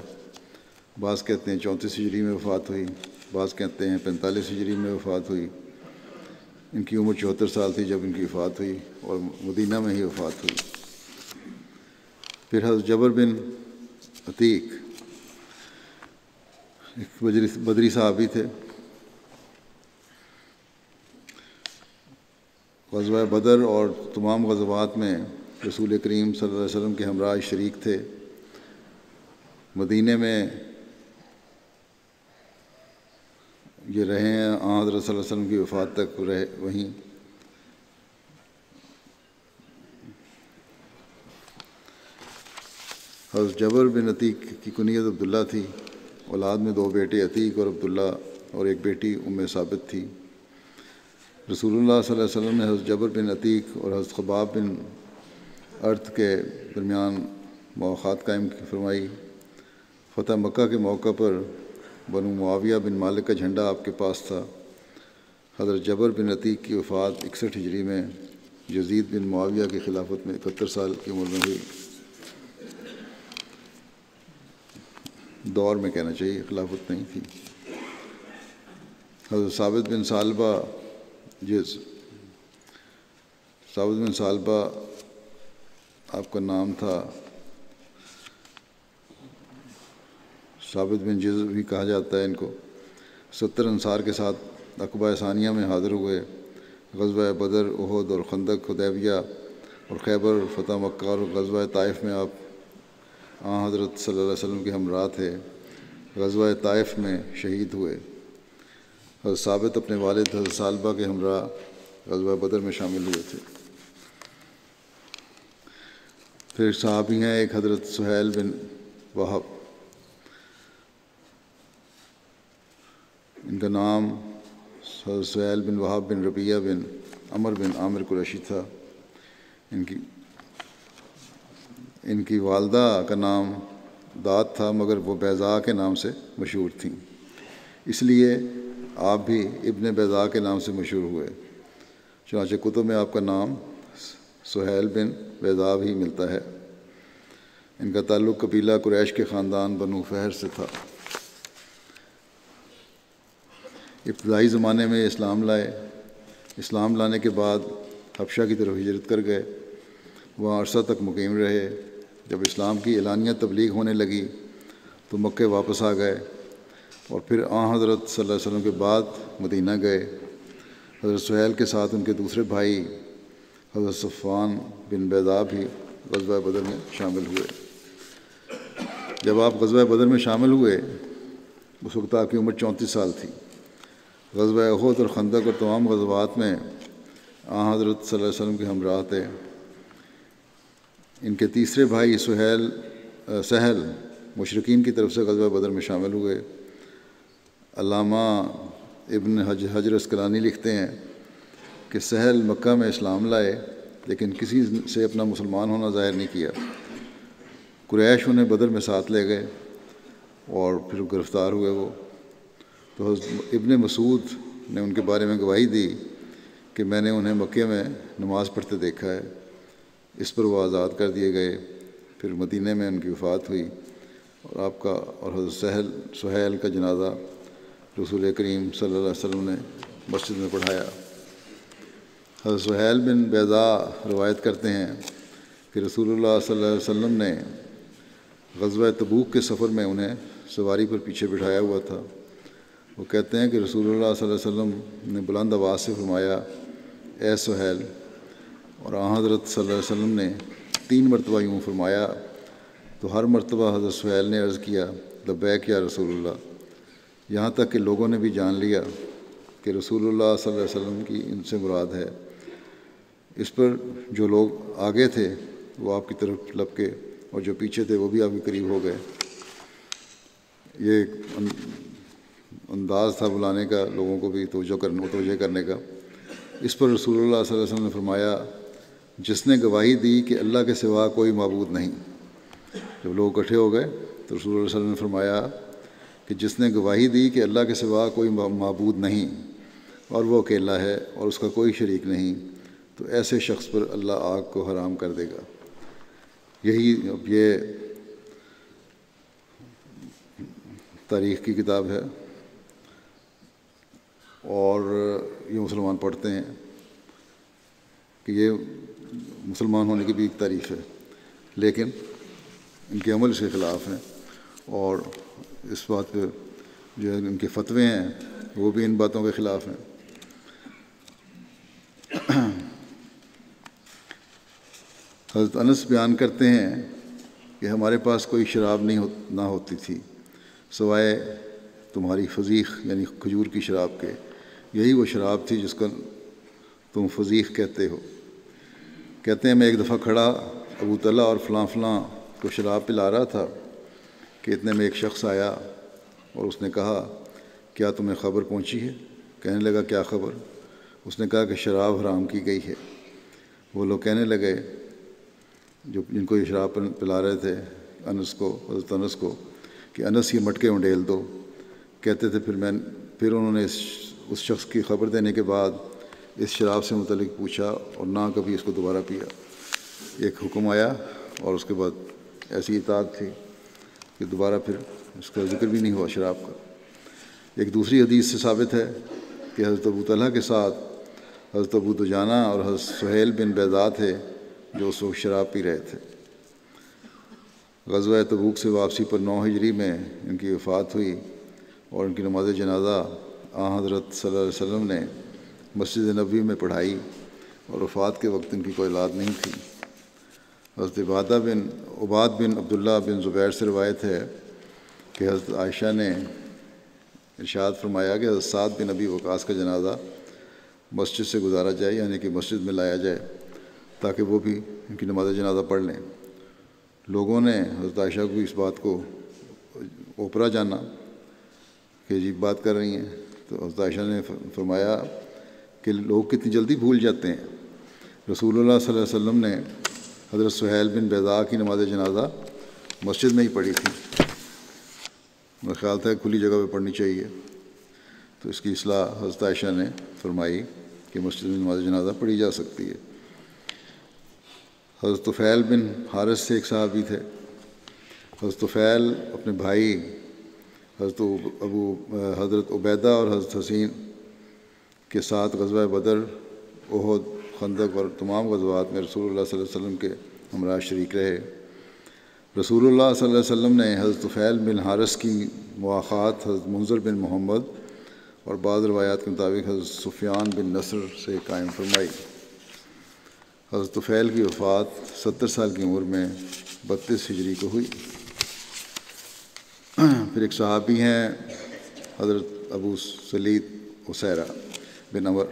بعض کہتے ہیں 34 ہجری میں وفات ہوئی، بعض کہتے ہیں 45 ہجری میں وفات ہوئی۔ ان کی عمر 74 سال تھی جب ان کی وفات ہوئی، اور مدینہ میں ہی وفات ہوئی۔ پھر حضرت جبر بن عتیق ایک بدری صحابی تھے۔ غزوہ بدر اور تمام غزوات میں رسول کریم صلی اللہ علیہ وسلم کے ہمراہ شریک تھے۔ مدینہ میں یہ رہے ہیں، حضرت صلی اللہ علیہ وسلم کی وفات تک رہے وہیں۔ حضرت جبر بن عتیق کی کنیت عبداللہ تھی، اولاد میں 2 بیٹے عتیق اور عبداللہ، اور ایک بیٹی ثابت تھی۔ رسول اللہ صلی اللہ علیہ وسلم نے حضرت جبر بن عتیق اور حضرت خباب بن ارت کے درمیان مواخات قائم فرمائی۔ فتح مکہ کے موقع پر بنو معاویہ بن مالک کا جھنڈا آپ کے پاس تھا۔ حضرت جبر بن عتیق کی وفات 61 ہجری میں یزید بن معاویہ کی خلافت میں 71 سال کی عمر میں ہوئی۔ دور میں کہنا چاہیے، خلافت نہیں تھی۔ حضرت ثابت بن ثعلبہ آپ کا نام تھا، ثابت بن جز بھی کہا جاتا ہے ان کو، 70 انصار کے ساتھ عقبہ ثانیہ میں حاضر ہوئے۔ غزوہ بدر، احد اور خندق، حدیبیہ اور خیبر، فتح مکہ اور غزوہ طائف میں آپ حضرت صلی اللہ علیہ وسلم کے ہمراہ تھے۔ غزوہ طائف میں شہید ہوئے۔ حضرت ثابت اپنے والد حضرت ثعلبہ کے ہمراہ غزوہ بدر میں شامل ہوئے تھے۔ پھر صحابی ہیں ایک حضرت سہیل بن وہب، ان کا نام حضرت سہیل بن وہب بن ربیہ بن عمر بن عامر قریشی تھا۔ ان کی والدہ کا نام داد تھا، مگر وہ بیضاء کے نام سے مشہور تھیں، اس لیے آپ بھی ابن بیضاء کے نام سے مشہور ہوئے۔ چنانچہ کتب میں آپ کا نام سہیل بن بیضاء بھی ملتا ہے۔ ان کا تعلق قبیلہ قریش کے خاندان بنو فہر سے تھا۔ ابتدائی زمانے میں اسلام لائے۔ اسلام لانے کے بعد حبشہ کی طرف ہجرت کر گئے، وہاں عرصہ تک مقیم رہے۔ جب اسلام کی اعلانیہ تبلیغ ہونے لگی تو مکہ واپس آ گئے، اور پھر حضرت صلی اللہ علیہ وسلم کے بعد مدینہ گئے۔ حضرت سہیل کے ساتھ ان کے دوسرے بھائی حضرت صفوان بن بیضاء بھی غزوہ بدر میں شامل ہوئے۔ جب آپ غزوہ بدر میں شامل ہوئے اس وقت آپ کی عمر 34 سال تھی۔ غزوہ احد اور خندق اور تمام غزوات میں حضرت صلی اللہ علیہ وسلم کے ہمراہ تھے۔ ان کے تیسرے بھائی سہل مشرکین کی طرف سے غزوہ بدر میں شامل ہوئے۔ علامہ ابن حجر اسقلانی لکھتے ہیں کہ سہل مکہ میں اسلام لائے لیکن کسی سے اپنا مسلمان ہونا ظاہر نہیں کیا۔ قریش انہیں بدر میں ساتھ لے گئے اور پھر گرفتار ہوئے وہ۔ تو حضرت ابن مسعود نے ان کے بارے میں گواہی دی کہ میں نے انہیں مکے میں نماز پڑھتے دیکھا ہے۔ اس پر وہ آزاد کر دیے گئے۔ پھر مدینہ میں ان کی وفات ہوئی، اور آپ کا اور حضرت سہیل کا جنازہ رسول کریم صلی اللہ علیہ وسلم نے مسجد میں پڑھایا۔ حضرت سہیل بن بیضاء روایت کرتے ہیں کہ رسول اللہ صلی اللہ علیہ وسلم نے غزوہ تبوک کے سفر میں انہیں سواری پر پیچھے بٹھایا ہوا تھا۔ وہ کہتے ہیں کہ رسول اللہ صلی اللہ علیہ وسلم نے بلند آواز سے فرمایا، اے سہیل، اور حضرت صلی اللہ علیہ وسلم نے 3 مرتبہ یوں فرمایا، تو ہر مرتبہ حضرت سہیل نے عرض کیا، لبیک یا رسول اللہ، یہاں تک کہ لوگوں نے بھی جان لیا کہ رسول اللہ صلی اللہ علیہ وسلم کی ان سے مراد ہے۔ اس پر جو لوگ آگے تھے وہ آپ کی طرف لپکے، اور جو پیچھے تھے وہ بھی آپ کے قریب ہو گئے۔ یہ ایک انداز تھا بلانے کا، لوگوں کو بھی توجہ کرنے کا۔ اس پر رسول اللہ صلی اللہ علیہ وسلم نے فرمایا، جس نے گواہی دی کہ اللہ کے سوا کوئی معبود نہیں۔ جب لوگ اکٹھے ہو گئے تو رسول اللہ صلی اللہ علیہ وسلم نے فرمایا کہ جس نے گواہی دی کہ اللہ کے سوا کوئی معبود نہیں اور وہ اکیلا ہے اور اس کا کوئی شریک نہیں، تو ایسے شخص پر اللہ آگ کو حرام کر دے گا۔ یہ تاریخ کی کتاب ہے، اور یہ مسلمان پڑھتے ہیں کہ یہ مسلمان ہونے کی بھی ایک تعریف ہے، لیکن ان کے عمل اس کے خلاف ہیں، اور اس بات پہ جو ان کے فتوے ہیں وہ بھی ان باتوں کے خلاف ہیں۔ حضرت انس بیان کرتے ہیں کہ ہمارے پاس کوئی شراب نہ ہوتی تھی سوائے تمہاری فضیخ یعنی کھجور کی شراب کے، یہی وہ شراب تھی جس کو تم فضیخ کہتے ہو۔ کہتے ہیں میں ایک دفعہ کھڑا ابو طلحہ اور فلاں فلاں کو شراب پلا رہا تھا کہ اتنے میں ایک شخص آیا اور اس نے کہا، کیا تمہیں خبر پہنچی ہے؟ کہنے لگا، کیا خبر؟ اس نے کہا کہ شراب حرام کی گئی ہے۔ وہ لوگ کہنے لگے جن کو یہ شراب پلا رہے تھے حضرت انس کو کہ انس یہ مٹکے انڈیل دو۔ کہتے تھے پھر انہوں نے اس شخص کی خبر دینے کے بعد اس شراب سے متعلق پوچھا اور نہ کبھی اس کو دوبارہ پیا۔ ایک حکم آیا اور اس کے بعد ایسی اطاعت تھی کہ دوبارہ پھر اس کا ذکر بھی نہیں ہوا شراب کا۔ ایک دوسری حدیث سے ثابت ہے کہ حضرت ابو طلحہ کے ساتھ حضرت ابو دجانہ اور حضرت سہیل بن بیضاء تھے جو اس وقت شراب پی رہے تھے۔ غزوہ تبوک سے واپسی پر 9 ہجری میں ان کی وفات ہوئی، اور ان کی نماز جنازہ حضرت صلی اللہ علیہ وسلم نے مسجد نبوی میں پڑھائی، اور وفات کے وقت ان کی کوئی اولاد نہیں تھی۔ حضرت عباد بن عبداللہ بن زبیر سے روایت ہے کہ حضرت عائشہ نے ارشاد فرمایا کہ حضرت سعد بن ابی وقاص کا جنازہ مسجد سے گزارا جائے، یعنی کہ مسجد میں لایا جائے تاکہ وہ بھی ان کی نماز جنازہ پڑھ لیں۔ لوگوں نے حضرت عائشہ کو اس بات کو اوپرا جانا کہ عجیب بات کر رہی ہیں، تو حضرت عائشہ نے فرمایا کہ لوگ کتنی جلدی بھول جاتے ہیں، رسول اللہ صلی اللہ علیہ وسلم نے حضرت سہیل بن بیضاء کی نماز جنازہ مسجد میں ہی پڑھی تھی، میرا خیال تھا کھلی جگہ پہ پڑھنی چاہیے، تو اس کی اصلاح حضرت عائشہ نے فرمائی کہ مسجد میں نماز جنازہ پڑھی جا سکتی ہے۔ حضرت طفیل بن حارث سے ایک صحابی تھے۔ حضرت طفیل اپنے بھائی حضرت عبیدہ اور حضرت حسین کے ساتھ غزوہ بدر، احد، خندق اور تمام غزوات میں رسول اللہ صلی اللہ علیہ وسلم کے ہمراہ شریک رہے۔ رسول اللہ صلی اللہ علیہ وسلم نے حضرت طفیل بن حارث کی مواخات حضرت منذر بن محمد اور بعض روایات کے مطابق حضرت سفیان بن نصر سے قائم فرمائی۔ حضرت طفیل کی وفات 70 سال کی عمر میں 32 ہجری کو ہوئی۔ پھر ایک صحابی ہیں حضرت ابو سلید اسیرہ بن عمر۔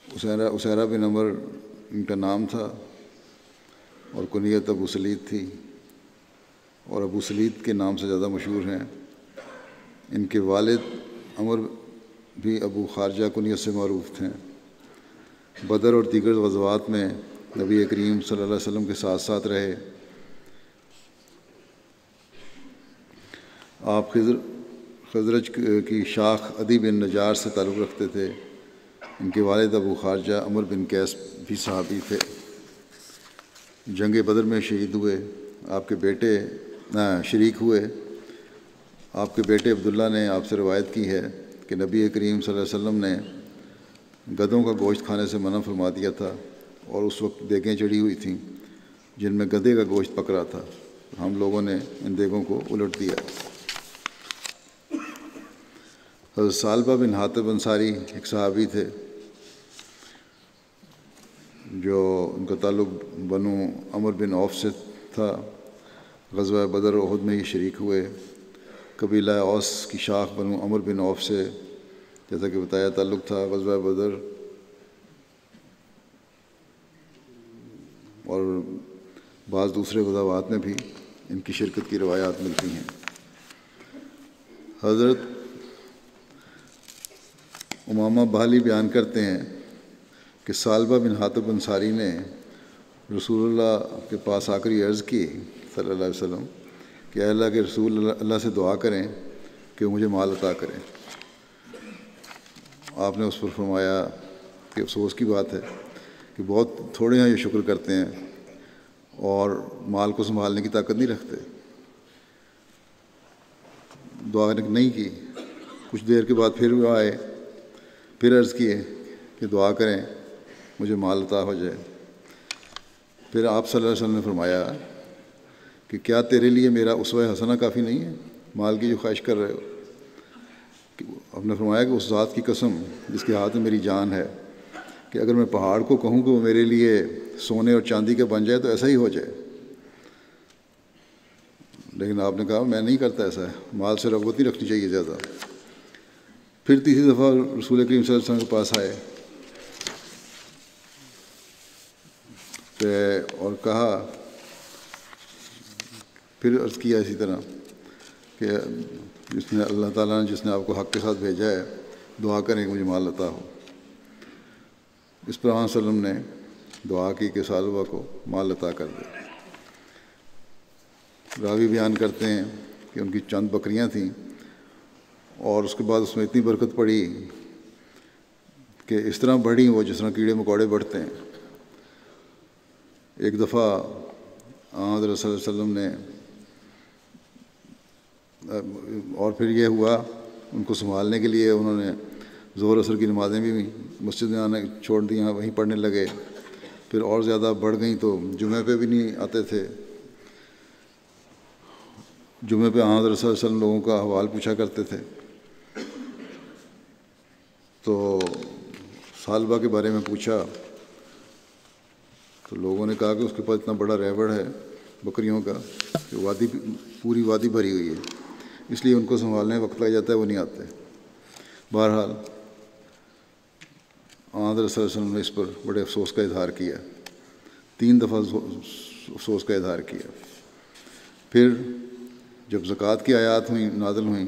اسیرہ بن عمر ان کا نام تھا اور کنیت ابو سلید تھی، اور ابو سلید کے نام سے زیادہ مشہور ہیں۔ ان کے والد عمر بھی ابو خارجہ کنیت سے معروف تھے۔ بدر اور دیگر غزوات میں نبی کریم صلی اللہ علیہ وسلم کے ساتھ ساتھ رہے۔ آپ خزرج کی شاخ عدی بن نجار سے تعلق رکھتے تھے۔ ان کے والد ابو خارجہ عمر بن قیس بھی صحابی تھے، جنگ بدر میں شہید ہوئے۔ آپ کے بیٹے شریک ہوئے۔ آپ کے بیٹے عبداللہ نے آپ سے روایت کی ہے کہ نبی کریم صلی اللہ علیہ وسلم نے گدھوں کا گوشت کھانے سے منع فرما دیا تھا، اور اس وقت دیگیں چڑھی ہوئی تھیں جن میں گدھے کا گوشت پک رہا تھا۔ ہم لوگوں نے ان دیگوں کو الٹ دیا۔ حضرت ثعلبہ بن حاطب انصاری ایک صحابی تھے جو ان کا تعلق بنو عمر بن عوف سے تھا۔ غزوہ بدر و احد میں ہی شریک ہوئے۔ قبیلہ اوس کی شاخ بنو عمر بن عوف سے جیسا کہ بتایا تعلق تھا۔ غزوہ بدر اور بعض دوسرے غزوات میں بھی ان کی شرکت کی روایات ملتی ہیں۔ حضرت امامہ بہلی بیان کرتے ہیں کہ ثعلبہ بن حاطب انصاری نے رسول اللہ کے پاس آ کر یہ عرض کی صلی اللہ علیہ وسلم کہ اے اللہ کے رسول، اللہ سے دعا کریں کہ وہ مجھے مال عطا کریں۔ آپ نے اس پر فرمایا کہ افسوس کی بات ہے کہ بہت تھوڑے ہیں یہ شکر کرتے ہیں اور مال کو سنبھالنے کی طاقت نہیں رکھتے۔ دعا نہیں کی۔ کچھ دیر کے بعد پھر وہ آئے، پھر عرض کیے کہ دعا کریں مجھے مال عطا ہو جائے۔ پھر آپ صلی اللہ علیہ وسلم نے فرمایا کہ کیا تیرے لیے میرا اسوہ حسنہ کافی نہیں ہے مال کی جو خواہش کر رہے ہو؟ آپ نے فرمایا کہ اس ذات کی قسم جس کے ہاتھ میں میری جان ہے کہ اگر میں پہاڑ کو کہوں کہ وہ میرے لیے سونے اور چاندی کا بن جائے تو ایسا ہی ہو جائے، لیکن آپ نے کہا میں نہیں کرتا ایسا ہے، مال سے رغبت نہیں رکھنی چاہیے زیادہ۔ پھر تیسری دفعہ رسول کریم صلی اللہ علیہ وسلم کے پاس آئے اور کہا، پھر عرض کیا اسی طرح کہ جس نے اللہ تعالیٰ نے جس نے آپ کو حق کے ساتھ بھیجا ہے دعا کریں کہ مجھے مال عطا ہو۔ اس پر آپ صلی اللہ علیہ وسلم نے دعا کی کہ ثعلبہ کو مال عطا کر دے۔ راوی بیان کرتے ہیں کہ ان کی چند بکریاں تھیں اور اس کے بعد اس میں اتنی برکت پڑی کہ اس طرح بڑھی وہ جس طرح کیڑے مکوڑے بڑھتے ہیں۔ ایک دفعہ حضرت صلی اللہ علیہ وسلم نے اور پھر یہ ہوا ان کو سنبھالنے کے لیے انہوں نے ظہر اثر کی نمازیں بھی مسجد میں آنا چھوڑ دی، وہیں پڑھنے لگے۔ پھر اور زیادہ بڑھ گئیں تو جمعہ پہ بھی نہیں آتے تھے۔ جمعہ پہ حضرت صلی اللہ علیہ وسلم لوگوں کا احوال پوچھا کرتے تھے، تو ثعلبہ کے بارے میں پوچھا تو لوگوں نے کہا کہ اس کے پاس اتنا بڑا ریوڑ ہے بکریوں کا کہ وادی پوری وادی بھری ہوئی ہے، اس لیے ان کو سنبھالنے میں وقت لگ جاتا ہے، وہ نہیں آتے۔ بہرحال حضرت صلی اللہ علیہ وسلم نے اس پر بڑے افسوس کا اظہار کیا۔ 3 دفعہ افسوس کا اظہار کیا۔ پھر جب زکوٰۃ کی آیات نازل ہوئیں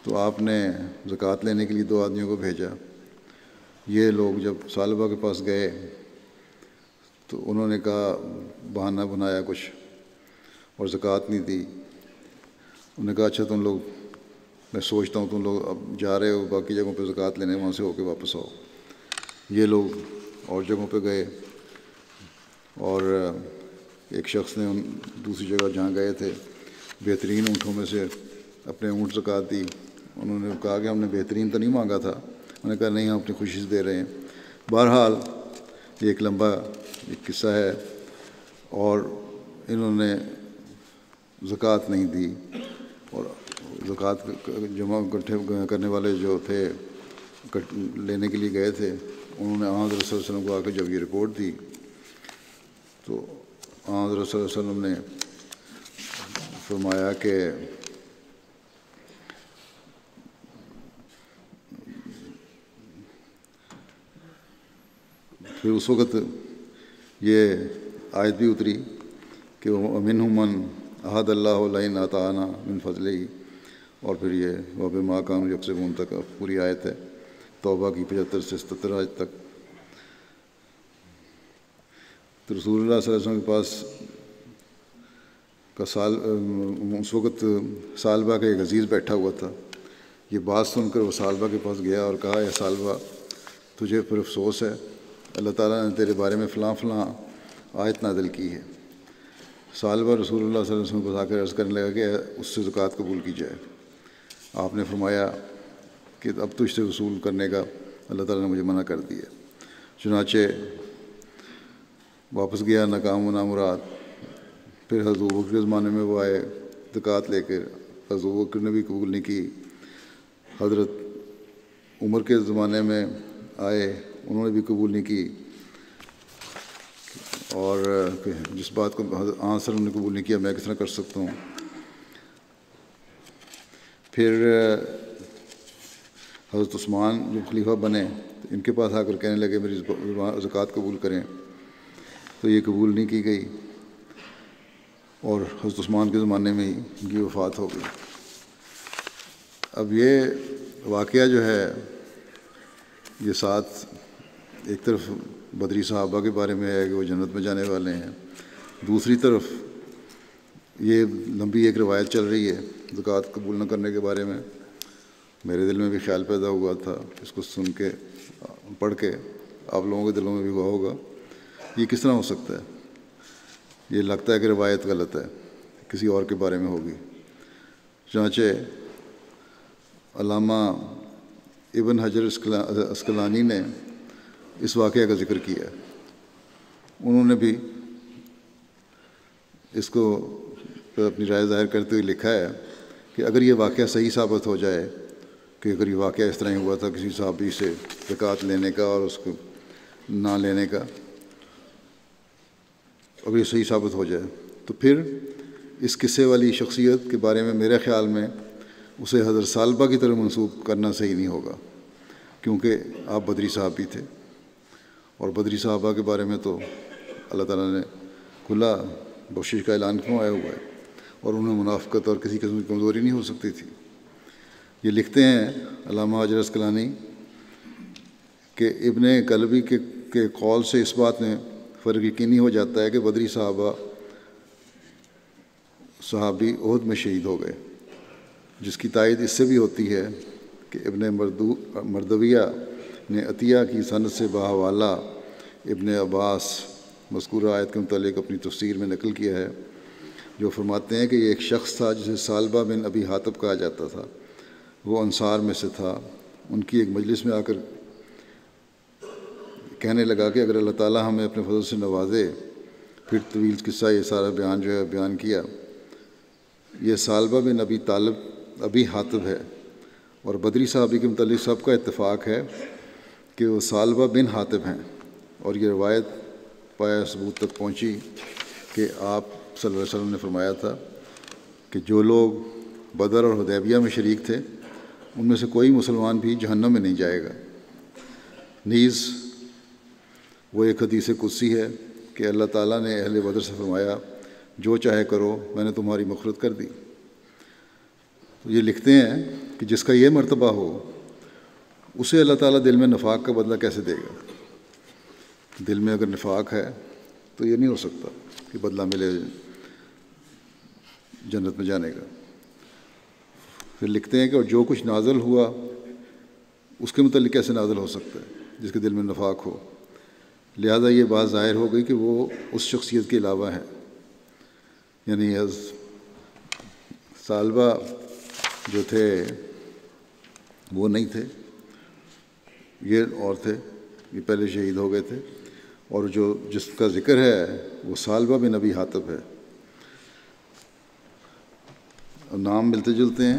تو آپ نے زکوٰۃ لینے کے لیے 2 آدمیوں کو بھیجا۔ یہ لوگ جب ثعلبہ کے پاس گئے تو انہوں نے کہا، بہانہ بنایا کچھ اور زکوٰۃ نہیں دی۔ انہوں نے کہا اچھا تم لوگ، میں سوچتا ہوں تم لوگ اب جا رہے ہو باقی جگہوں پہ زکوٰۃ لینے، وہاں سے ہو کے واپس آؤ۔ یہ لوگ اور جگہوں پہ گئے اور ایک شخص نے دوسری جگہ جہاں گئے تھے بہترین اونٹوں میں سے اپنے اونٹ زکوٰۃ دی۔ انہوں نے کہا کہ ہم نے بہترین تو نہیں مانگا تھا۔ انہوں نے کہا نہیں، ہم اپنی خوشی سے دے رہے ہیں۔ بہرحال یہ ایک لمبا ایک قصہ ہے، اور انہوں نے زکوٰۃ نہیں دی، اور زکوٰۃ جمع کرنے والے جو تھے لینے کے لیے گئے تھے، انہوں نے حضرت صلی اللہ علیہ وسلم کو آ کے جب یہ رپورٹ دی تو حضرت صلی اللہ علیہ وسلم نے فرمایا کہ پھر اس وقت یہ آیت بھی اتری کہ وَمِنْهُمْ مَنْ أَحَدَ اللَّهُ لَئِنْ آتَانَا مِنْ فَضْلِهِ، اور پھر یہ وَبِمَا كَانُوا يَكْسِبُونَ تک پوری آیت ہے، توبہ کی 75 سے 77 آیت تک۔ تو رسول اللہ صلی اللہ علیہ وسلم کے پاس اس وقت ثعلبہ کا ایک عزیز بیٹھا ہوا تھا۔ یہ بات سن کر وہ ثعلبہ کے پاس گیا اور کہا، اے ثعلبہ، تجھے پر افسوس ہے، اللہ تعالیٰ نے تیرے بارے میں فلاں فلاں آیت نازل کی ہے۔ ثعلبہ رسول اللہ صلی اللہ علیہ وسلم کو آ کر عرض کرنے لگا کہ اس سے زکوٰۃ قبول کی جائے۔ آپ نے فرمایا کہ اب تجھ سے وصول کرنے کا اللہ تعالیٰ نے مجھے منع کر دیا۔ چنانچہ واپس گیا ناکام و نامراد۔ پھر حضرت ابوبکر کے زمانے میں وہ آئے زکوٰۃ لے کر، حضرت ابوبکر نے بھی قبول نہیں کی۔ حضرت عمر کے زمانے میں آئے، انہوں نے بھی قبول نہیں کی، اور جس بات کو آنسر انہوں نے قبول نہیں کیا، میں کس طرح کر سکتا ہوں۔ پھر حضرت عثمان جو خلیفہ بنے ان کے پاس آ کر کہنے لگے میری زکوٰۃ قبول کریں، تو یہ قبول نہیں کی گئی، اور حضرت عثمان کے زمانے میں ہی ان کی وفات ہو گئی۔ اب یہ واقعہ جو ہے یہ ساتھ ایک طرف بدری صحابہ کے بارے میں ہے کہ وہ جنت میں جانے والے ہیں، دوسری طرف یہ لمبی ایک روایت چل رہی ہے زکوٰۃ قبول نہ کرنے کے بارے میں۔ میرے دل میں بھی خیال پیدا ہوا تھا، اس کو سن کے پڑھ کے آپ لوگوں کے دلوں میں بھی ہوا ہوگا، یہ کس طرح ہو سکتا ہے؟ یہ لگتا ہے کہ روایت غلط ہے، کسی اور کے بارے میں ہوگی۔ چنانچہ علامہ ابن حجر اسقلانی نے اس واقعہ کا ذکر کیا، انہوں نے بھی اس کو اپنی رائے ظاہر کرتے ہوئے لکھا ہے کہ اگر یہ واقعہ صحیح ثابت ہو جائے کہ اگر یہ واقعہ اس طرح ہی ہوا تھا کسی صحابی سے زکوٰۃ لینے کا اور اس کو نہ لینے کا، اگر یہ صحیح ثابت ہو جائے تو پھر اس قصے والی شخصیت کے بارے میں میرے خیال میں اسے حضرت ثعلبہ کی طرح منسوب کرنا صحیح نہیں ہوگا، کیونکہ آپ بدری صحابی تھے، اور بدری صحابہ کے بارے میں تو اللہ تعالیٰ نے کھلا بخشش کا اعلان فرمایا ہوا ہے، اور انہیں منافقت اور کسی قسم کی کمزوری نہیں ہو سکتی تھی۔ یہ لکھتے ہیں علامہ حجر اسقلانی کہ ابن کلبی کے قول سے اس بات میں فرق یقینی ہو جاتا ہے کہ بدری صحابی احد میں شہید ہو گئے، جس کی تائید اس سے بھی ہوتی ہے کہ ابن مردویہ نے عطیہ کی سند سے بحوالہ ابن عباس مذکورہ آیت کے متعلق اپنی تفسیر میں نقل کیا ہے، جو فرماتے ہیں کہ یہ ایک شخص تھا جسے ثعلبہ بن ابی حاطب کہا جاتا تھا، وہ انصار میں سے تھا۔ ان کی ایک مجلس میں آ کر کہنے لگا کہ اگر اللہ تعالیٰ ہمیں اپنے فضل سے نوازے، پھر طویل قصہ یہ سارا بیان جو ہے بیان کیا۔ یہ ثعلبہ بن ابی حاطب ہے، اور بدری صحابی کے متعلق سب کا اتفاق ہے کہ وہ ثعلبہ بن حاطب ہیں، اور یہ روایت پایا ثبوت تک پہنچی کہ آپ صلی اللہ علیہ وسلم نے فرمایا تھا کہ جو لوگ بدر اور حدیبیہ میں شریک تھے ان میں سے کوئی مسلمان بھی جہنم میں نہیں جائے گا۔ نیز وہ ایک حدیث قدسی ہے کہ اللہ تعالیٰ نے اہل بدر سے فرمایا جو چاہے کرو، میں نے تمہاری مغفرت کر دی۔ تو یہ لکھتے ہیں کہ جس کا یہ مرتبہ ہو اسے اللہ تعالیٰ دل میں نفاق کا بدلہ کیسے دے گا؟ دل میں اگر نفاق ہے تو یہ نہیں ہو سکتا کہ بدلہ ملے جنت میں جانے کا۔ پھر لکھتے ہیں کہ اور جو کچھ نازل ہوا اس کے متعلق کیسے نازل ہو سکتا ہے جس کے دل میں نفاق ہو؟ لہذا یہ بات ظاہر ہو گئی کہ وہ اس شخصیت کے علاوہ ہے، یعنی ثعلبہ جو تھے وہ نہیں تھے، یہ اور تھے، یہ پہلے شہید ہو گئے تھے، اور جس کا ذکر ہے وہ ثعلبہ بن ابی حاتب ہے۔ نام ملتے جلتے ہیں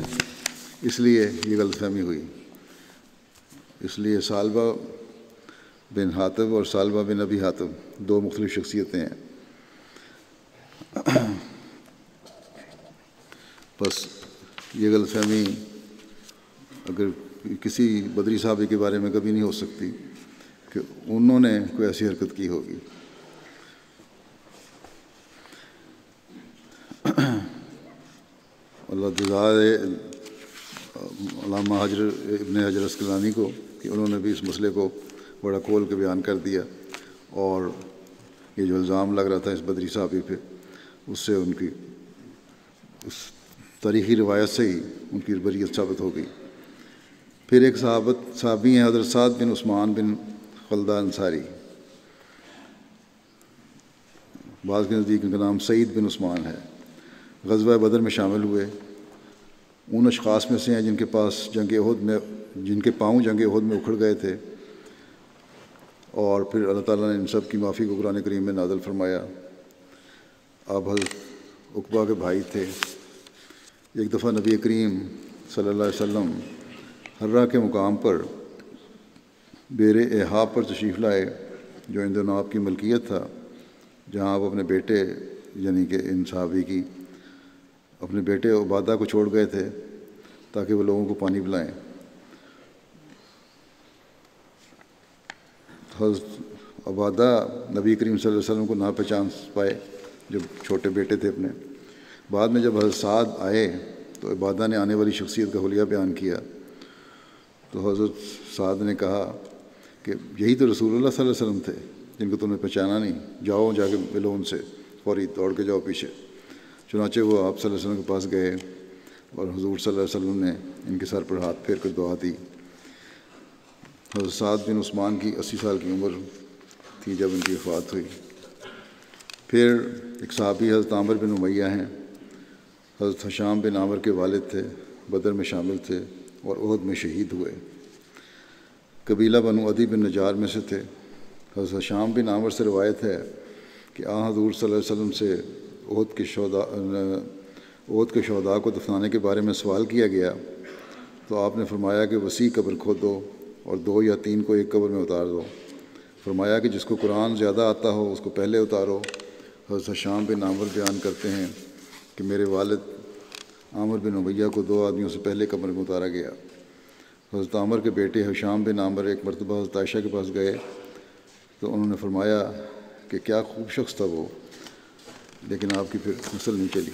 اس لیے یہ غلط فہمی ہوئی، اس لیے ثعلبہ بن حاتب اور ثعلبہ بن ابی حاتب دو مختلف شخصیتیں ہیں۔ بس یہ غلط فہمی اگر کسی بدری صحابی کے بارے میں کبھی نہیں ہو سکتی کہ انہوں نے کوئی ایسی حرکت کی ہوگی۔ اللہ جزائے علامہ ابن حجر عسقلانی کو کہ انہوں نے بھی اس مسئلے کو بڑا کھول کے بیان کر دیا، اور یہ جو الزام لگ رہا تھا اس بدری صحابی پہ، اس سے ان کی اس تاریخی روایت سے ہی ان کی بریت ثابت ہو گئی۔ پھر ایک صحابی ہیں حضرت سعد بن عثمان بن خلدہ انصاری، بعض کے نزدیک ان کا نام سعید بن عثمان ہے، غزوہ بدر میں شامل ہوئے۔ ان اشخاص میں سے ہیں جن کے پاؤں جنگ احد میں اکھڑ گئے تھے، اور پھر اللہ تعالیٰ نے ان سب کی معافی کو قرآن کریم میں نازل فرمایا۔ اب حضرت عقبہ کے بھائی تھے۔ ایک دفعہ نبی کریم صلی اللہ علیہ وسلم حرہ کے مقام پر بیر احاب پر تشریف لائے، جو ان دنوں آپ کی ملکیت تھا، جہاں آپ اپنے بیٹے یعنی کہ ان صحابی کی اپنے بیٹے عبادہ کو چھوڑ گئے تھے تاکہ وہ لوگوں کو پانی پلائیں۔ حضرت عبادہ نبی کریم صلی اللہ علیہ وسلم کو نہ پہچان پائے جب چھوٹے بیٹے تھے اپنے۔ بعد میں جب حضرت سعد آئے تو عبادہ نے آنے والی شخصیت کا حلیہ بیان کیا، تو حضرت سعد نے کہا کہ یہی تو رسول اللہ صلی اللہ علیہ وسلم تھے جن کو تم نے پہچانا نہیں، جاؤ جا کے ملو ان سے، فوری دوڑ کے جاؤ پیچھے۔ چنانچہ وہ آپ صلی اللہ علیہ وسلم کے پاس گئے اور حضور صلی اللہ علیہ وسلم نے ان کے سر پر ہاتھ پھیر کر دعا دی۔ حضرت سعد بن عثمان کی 80 سال کی عمر تھی جب ان کی وفات ہوئی۔ پھر ایک صحابی حضرت عامر بن امیہ ہیں، حضرت ہشام بن عامر کے والد تھے، بدر میں شامل تھے اور احد میں شہید ہوئے۔ قبیلہ بنو عدی بن نجار میں سے تھے۔ حضرت ہشام بن عامر سے روایت ہے کہ حضور صلی اللہ علیہ وسلم سے احد کے شہداء کو دفنانے کے بارے میں سوال کیا گیا تو آپ نے فرمایا کہ وسیع قبر کھودو اور 2 یا 3 کو ایک قبر میں اتار دو۔ فرمایا کہ جس کو قرآن زیادہ آتا ہو اس کو پہلے اتارو۔ حضرت ہشام بن عامر بیان کرتے ہیں کہ میرے والد عامر بن امیہ کو 2 آدمیوں سے پہلے قبر میں اتارا گیا۔ حضرت عامر کے بیٹے ہشام بن عامر ایک مرتبہ حضرت عائشہ کے پاس گئے تو انہوں نے فرمایا کہ کیا خوب شخص تھا وہ، لیکن آپ کی پھر نسل نہیں چلی۔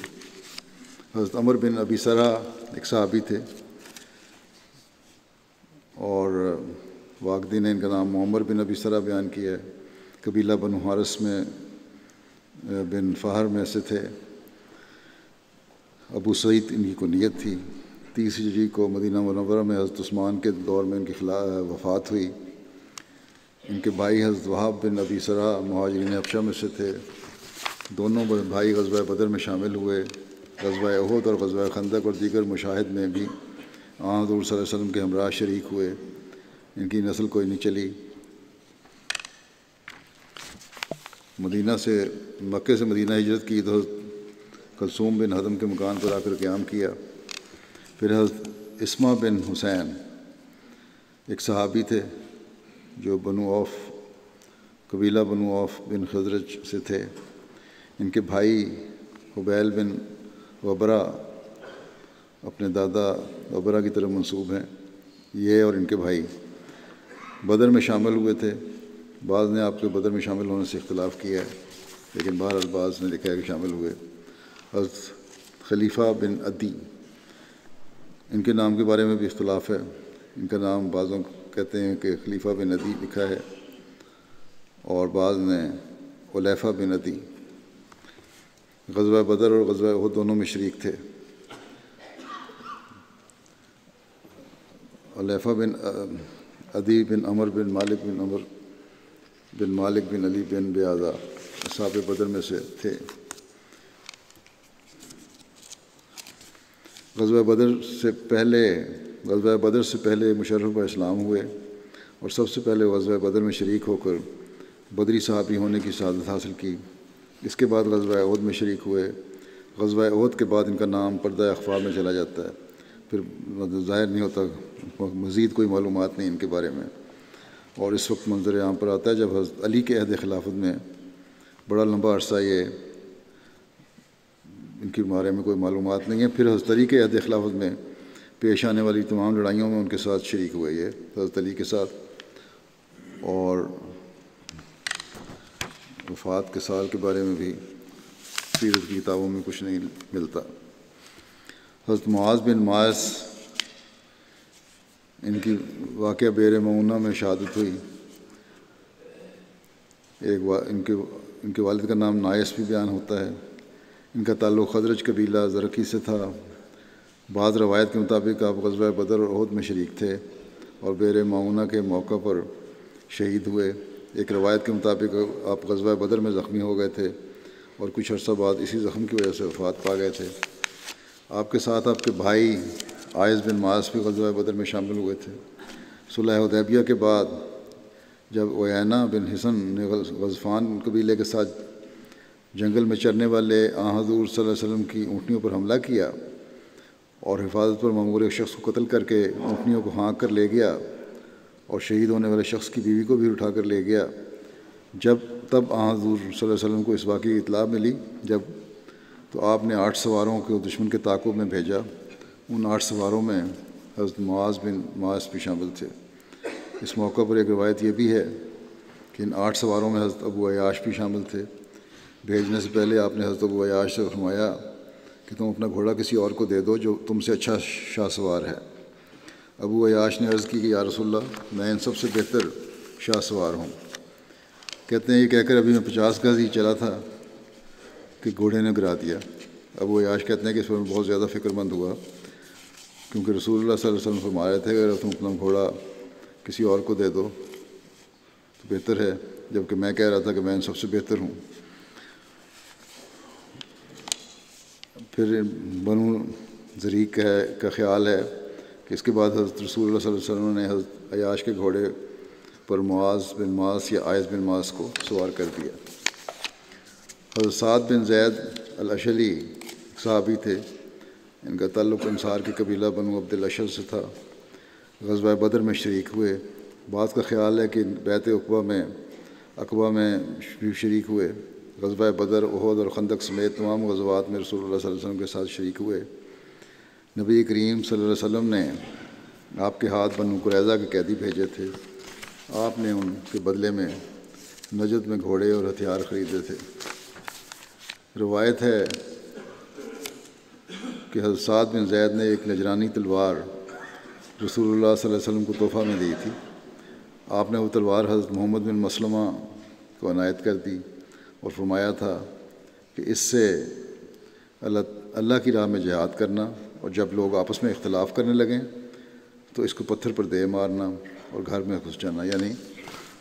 حضرت عمر بن ابی سرح ایک صحابی تھے، اور واقدی نے ان کا نام معمر بن ابی سرح بیان کیا ہے۔ قبیلہ بنو حارث میں بن فہر میں سے تھے۔ ابو سعید ان کی کنیت تھی۔ 30 ہجری کو مدینہ منورہ میں حضرت عثمان کے دور میں ان کی وفات ہوئی۔ ان کے بھائی حضرت وہاب بن ابی سرح مہاجرین حبشہ میں سے تھے۔ دونوں بھائی غزوہ بدر میں شامل ہوئے۔ غزوہ احد اور غزوہ خندق اور دیگر مشاہد میں بھی حضور صلی اللہ علیہ وسلم کے ہمراہ شریک ہوئے۔ ان کی نسل کوئی نہیں چلی۔ مکے سے مدینہ ہجرت کی تو حضرت کلثوم بن حضم کے مکان پر آ کر قیام کیا۔ پھر حضرت اسما بن حسین ایک صحابی تھے جو قبیلہ بنو عوف بن خزرج سے تھے۔ ان کے بھائی حبیل بن وبرہ اپنے دادا وبرہ کی طرف منسوب ہیں۔ یہ اور ان کے بھائی بدر میں شامل ہوئے تھے۔ بعض نے آپ کے بدر میں شامل ہونے سے اختلاف کیا ہے، لیکن بہرحال بعض نے لکھا ہے کہ شامل ہوئے۔ حضرت خلیفہ بن عدی، ان کے نام کے بارے میں بھی اختلاف ہے۔ ان کا نام بعضوں کہتے ہیں کہ خلیفہ بن عدی لکھا ہے، اور بعض نے علیفہ بن عدی۔ غزوہ بدر اور غزوہ احد دونوں میں شریک تھے۔ علیفہ بن عدی بن عمر بن مالک بن عمر بن مالک بن علی بن بیاضہ اصحاب بدر میں سے تھے۔ غزوہ بدر سے پہلے مشرف اسلام ہوئے، اور سب سے پہلے غزوہ بدر میں شریک ہو کر بدری صحابی ہونے کی سعادت حاصل کی۔ اس کے بعد غزوہ احد میں شریک ہوئے۔ غزوہ احد کے بعد ان کا نام پردہ اخفا میں چلا جاتا ہے، پھر ظاہر نہیں ہوتا، مزید کوئی معلومات نہیں ان کے بارے میں۔ اور اس وقت منظر عام پر آتا ہے جب حضرت علی کے عہد خلافت میں بڑا لمبا عرصہ یہ ان کے بارے میں کوئی معلومات نہیں ہے۔ پھر حضرت علی کے عہد خلافت میں پیش آنے والی تمام لڑائیوں میں ان کے ساتھ شریک ہوئے یہ حضرت علی کے ساتھ، اور وفات کے سال کے بارے میں بھی سیرت کی کتابوں میں کچھ نہیں ملتا۔ حضرت معاذ بن معاذ، ان کی واقعہ بئر معونہ میں شہادت ہوئی۔ ان کے والد کا نام نائس بھی بیان ہوتا ہے۔ ان کا تعلق خزرج قبیلہ زرقی سے تھا۔ بعض روایت کے مطابق آپ غزوہ بدر اور احد میں شریک تھے اور بئر معونہ کے موقع پر شہید ہوئے۔ ایک روایت کے مطابق آپ غزوہ بدر میں زخمی ہو گئے تھے اور کچھ عرصہ بعد اسی زخم کی وجہ سے وفات پا گئے تھے۔ آپ کے ساتھ آپ کے بھائی عائض بن معاذ بھی غزوہ بدر میں شامل ہوئے تھے۔ صلح حدیبیہ کے بعد جب عیینہ بن حصن نے غطفان قبیلے کے ساتھ جنگل میں چرنے والے حضور صلی اللہ علیہ وسلم کی اونٹنیوں پر حملہ کیا اور حفاظت پر مأمور ایک شخص کو قتل کر کے اونٹنیوں کو ہانک کر لے گیا، اور شہید ہونے والے شخص کی بیوی کو بھی اٹھا کر لے گیا، تب حضور صلی اللہ علیہ وسلم کو اس واقعے کی اطلاع ملی تو آپ نے 8 سواروں کو دشمن کے تعاقب میں بھیجا۔ ان 8 سواروں میں حضرت معاذ بن معاذ بھی شامل تھے۔ اس موقع پر ایک روایت یہ بھی ہے کہ ان 8 سواروں میں حضرت ابو عیاش بھی شامل تھے۔ بھیجنے سے پہلے آپ نے حضرت ابو عیاش سے فرمایا کہ تم اپنا گھوڑا کسی اور کو دے دو جو تم سے اچھا شاہ سوار ہے۔ ابو عیاش نے عرض کی کہ یا رسول اللہ، میں ان سب سے بہتر شاہ سوار ہوں۔ کہتے ہیں یہ کہہ کر ابھی میں 50 گز ہی چلا تھا کہ گھوڑے نے گرا دیا۔ ابو عیاش کہتے ہیں کہ اس پر میں بہت زیادہ فکر مند ہوا، کیونکہ رسول اللہ صلی اللہ علیہ وسلم فرما رہے تھے اگر تم اپنا گھوڑا کسی اور کو دے دو تو بہتر ہے، جبکہ میں کہہ رہا تھا کہ میں ان سب سے بہتر ہوں۔ پھر بنو ذریق کا خیال ہے کہ اس کے بعد حضرت رسول اللہ صلی اللہ علیہ وسلم نے حضرت عیاش کے گھوڑے پر معاذ بن معاذ یا عائض بن معاذ کو سوار کر دیا۔ حضرت سعد بن زید الاشلی صحابی تھے۔ ان کا تعلق انصار کی قبیلہ بنو عبد الاشل سے تھا۔ غزوہ بدر میں شریک ہوئے۔ بعض کا خیال ہے کہ بیعت عقبہ میں شریک ہوئے۔ غزوہ بدر، احد اور خندق سمیت تمام غزوات میں رسول اللہ صلی اللہ علیہ وسلم کے ساتھ شریک ہوئے۔ نبی کریم صلی اللہ علیہ وسلم نے آپ کے ہاتھ بنو قریظہ کے قیدی بھیجے تھے۔ آپ نے ان کے بدلے میں نجد میں گھوڑے اور ہتھیار خریدے تھے۔ روایت ہے کہ حضرت سعد بن زید نے ایک نجرانی تلوار رسول اللہ صلی اللہ علیہ وسلم کو تحفہ میں دی تھی۔ آپ نے وہ تلوار حضرت محمد بن مسلمہ کو عنایت کر دی اور فرمایا تھا کہ اس سے اللہ کی راہ میں جہاد کرنا، اور جب لوگ آپس میں اختلاف کرنے لگیں تو اس کو پتھر پر دے مارنا اور گھر میں گھس جانا، یعنی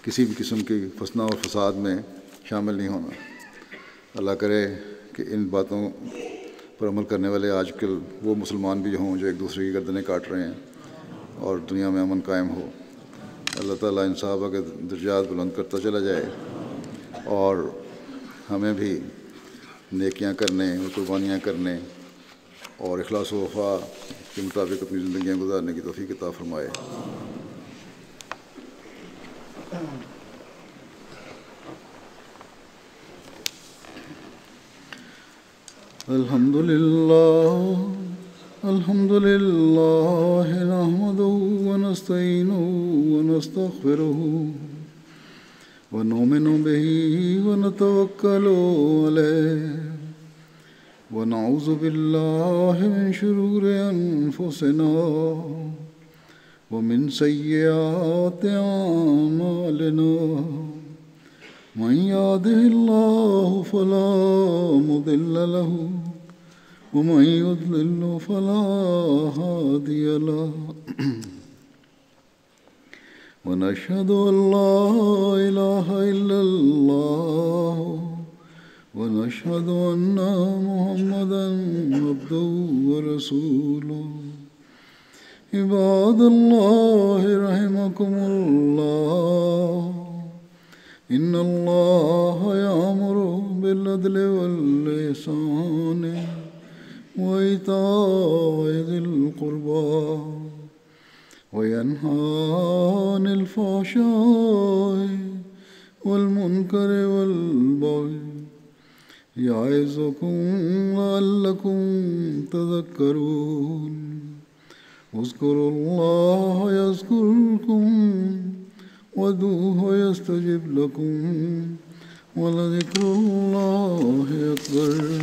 کسی بھی قسم کی فتنہ اور فساد میں شامل نہیں ہونا۔ اللہ کرے کہ ان باتوں پر عمل کرنے والے آج کل وہ مسلمان بھی ہوں جو ایک دوسرے کی گردنیں کاٹ رہے ہیں اور دنیا میں امن قائم ہو۔ اللہ تعالیٰ ان صحابہ کے درجات بلند کرتا چلا جائے اور ہمیں بھی نیکیاں کرنے اور قربانیاں کرنے اور اخلاص و وفا کے مطابق اپنی زندگیاں گزارنے کی توفیق عطا فرمائے۔ الحمد لله نحمده ونستعينه ونستغفره ونؤمن به ونتوكل عليه ونعوذ بالله من شرور أنفسنا ومن سيئات أعمالنا من يهده الله فلا مضل له ومن يضلل فلا هادي له ونشهد أن لا إله إلا الله ونشهد أن محمدا عبده ورسوله عباد الله رحمكم الله إن الله يأمر بالعدل والإحسان وإيتاء ذي القربى وينهى عن الفحشاء والمنكر والبغي يعظكم لعلكم تذكرون اذكروا الله يذكركم وادعوه يستجب لكم ولذكر الله أكبر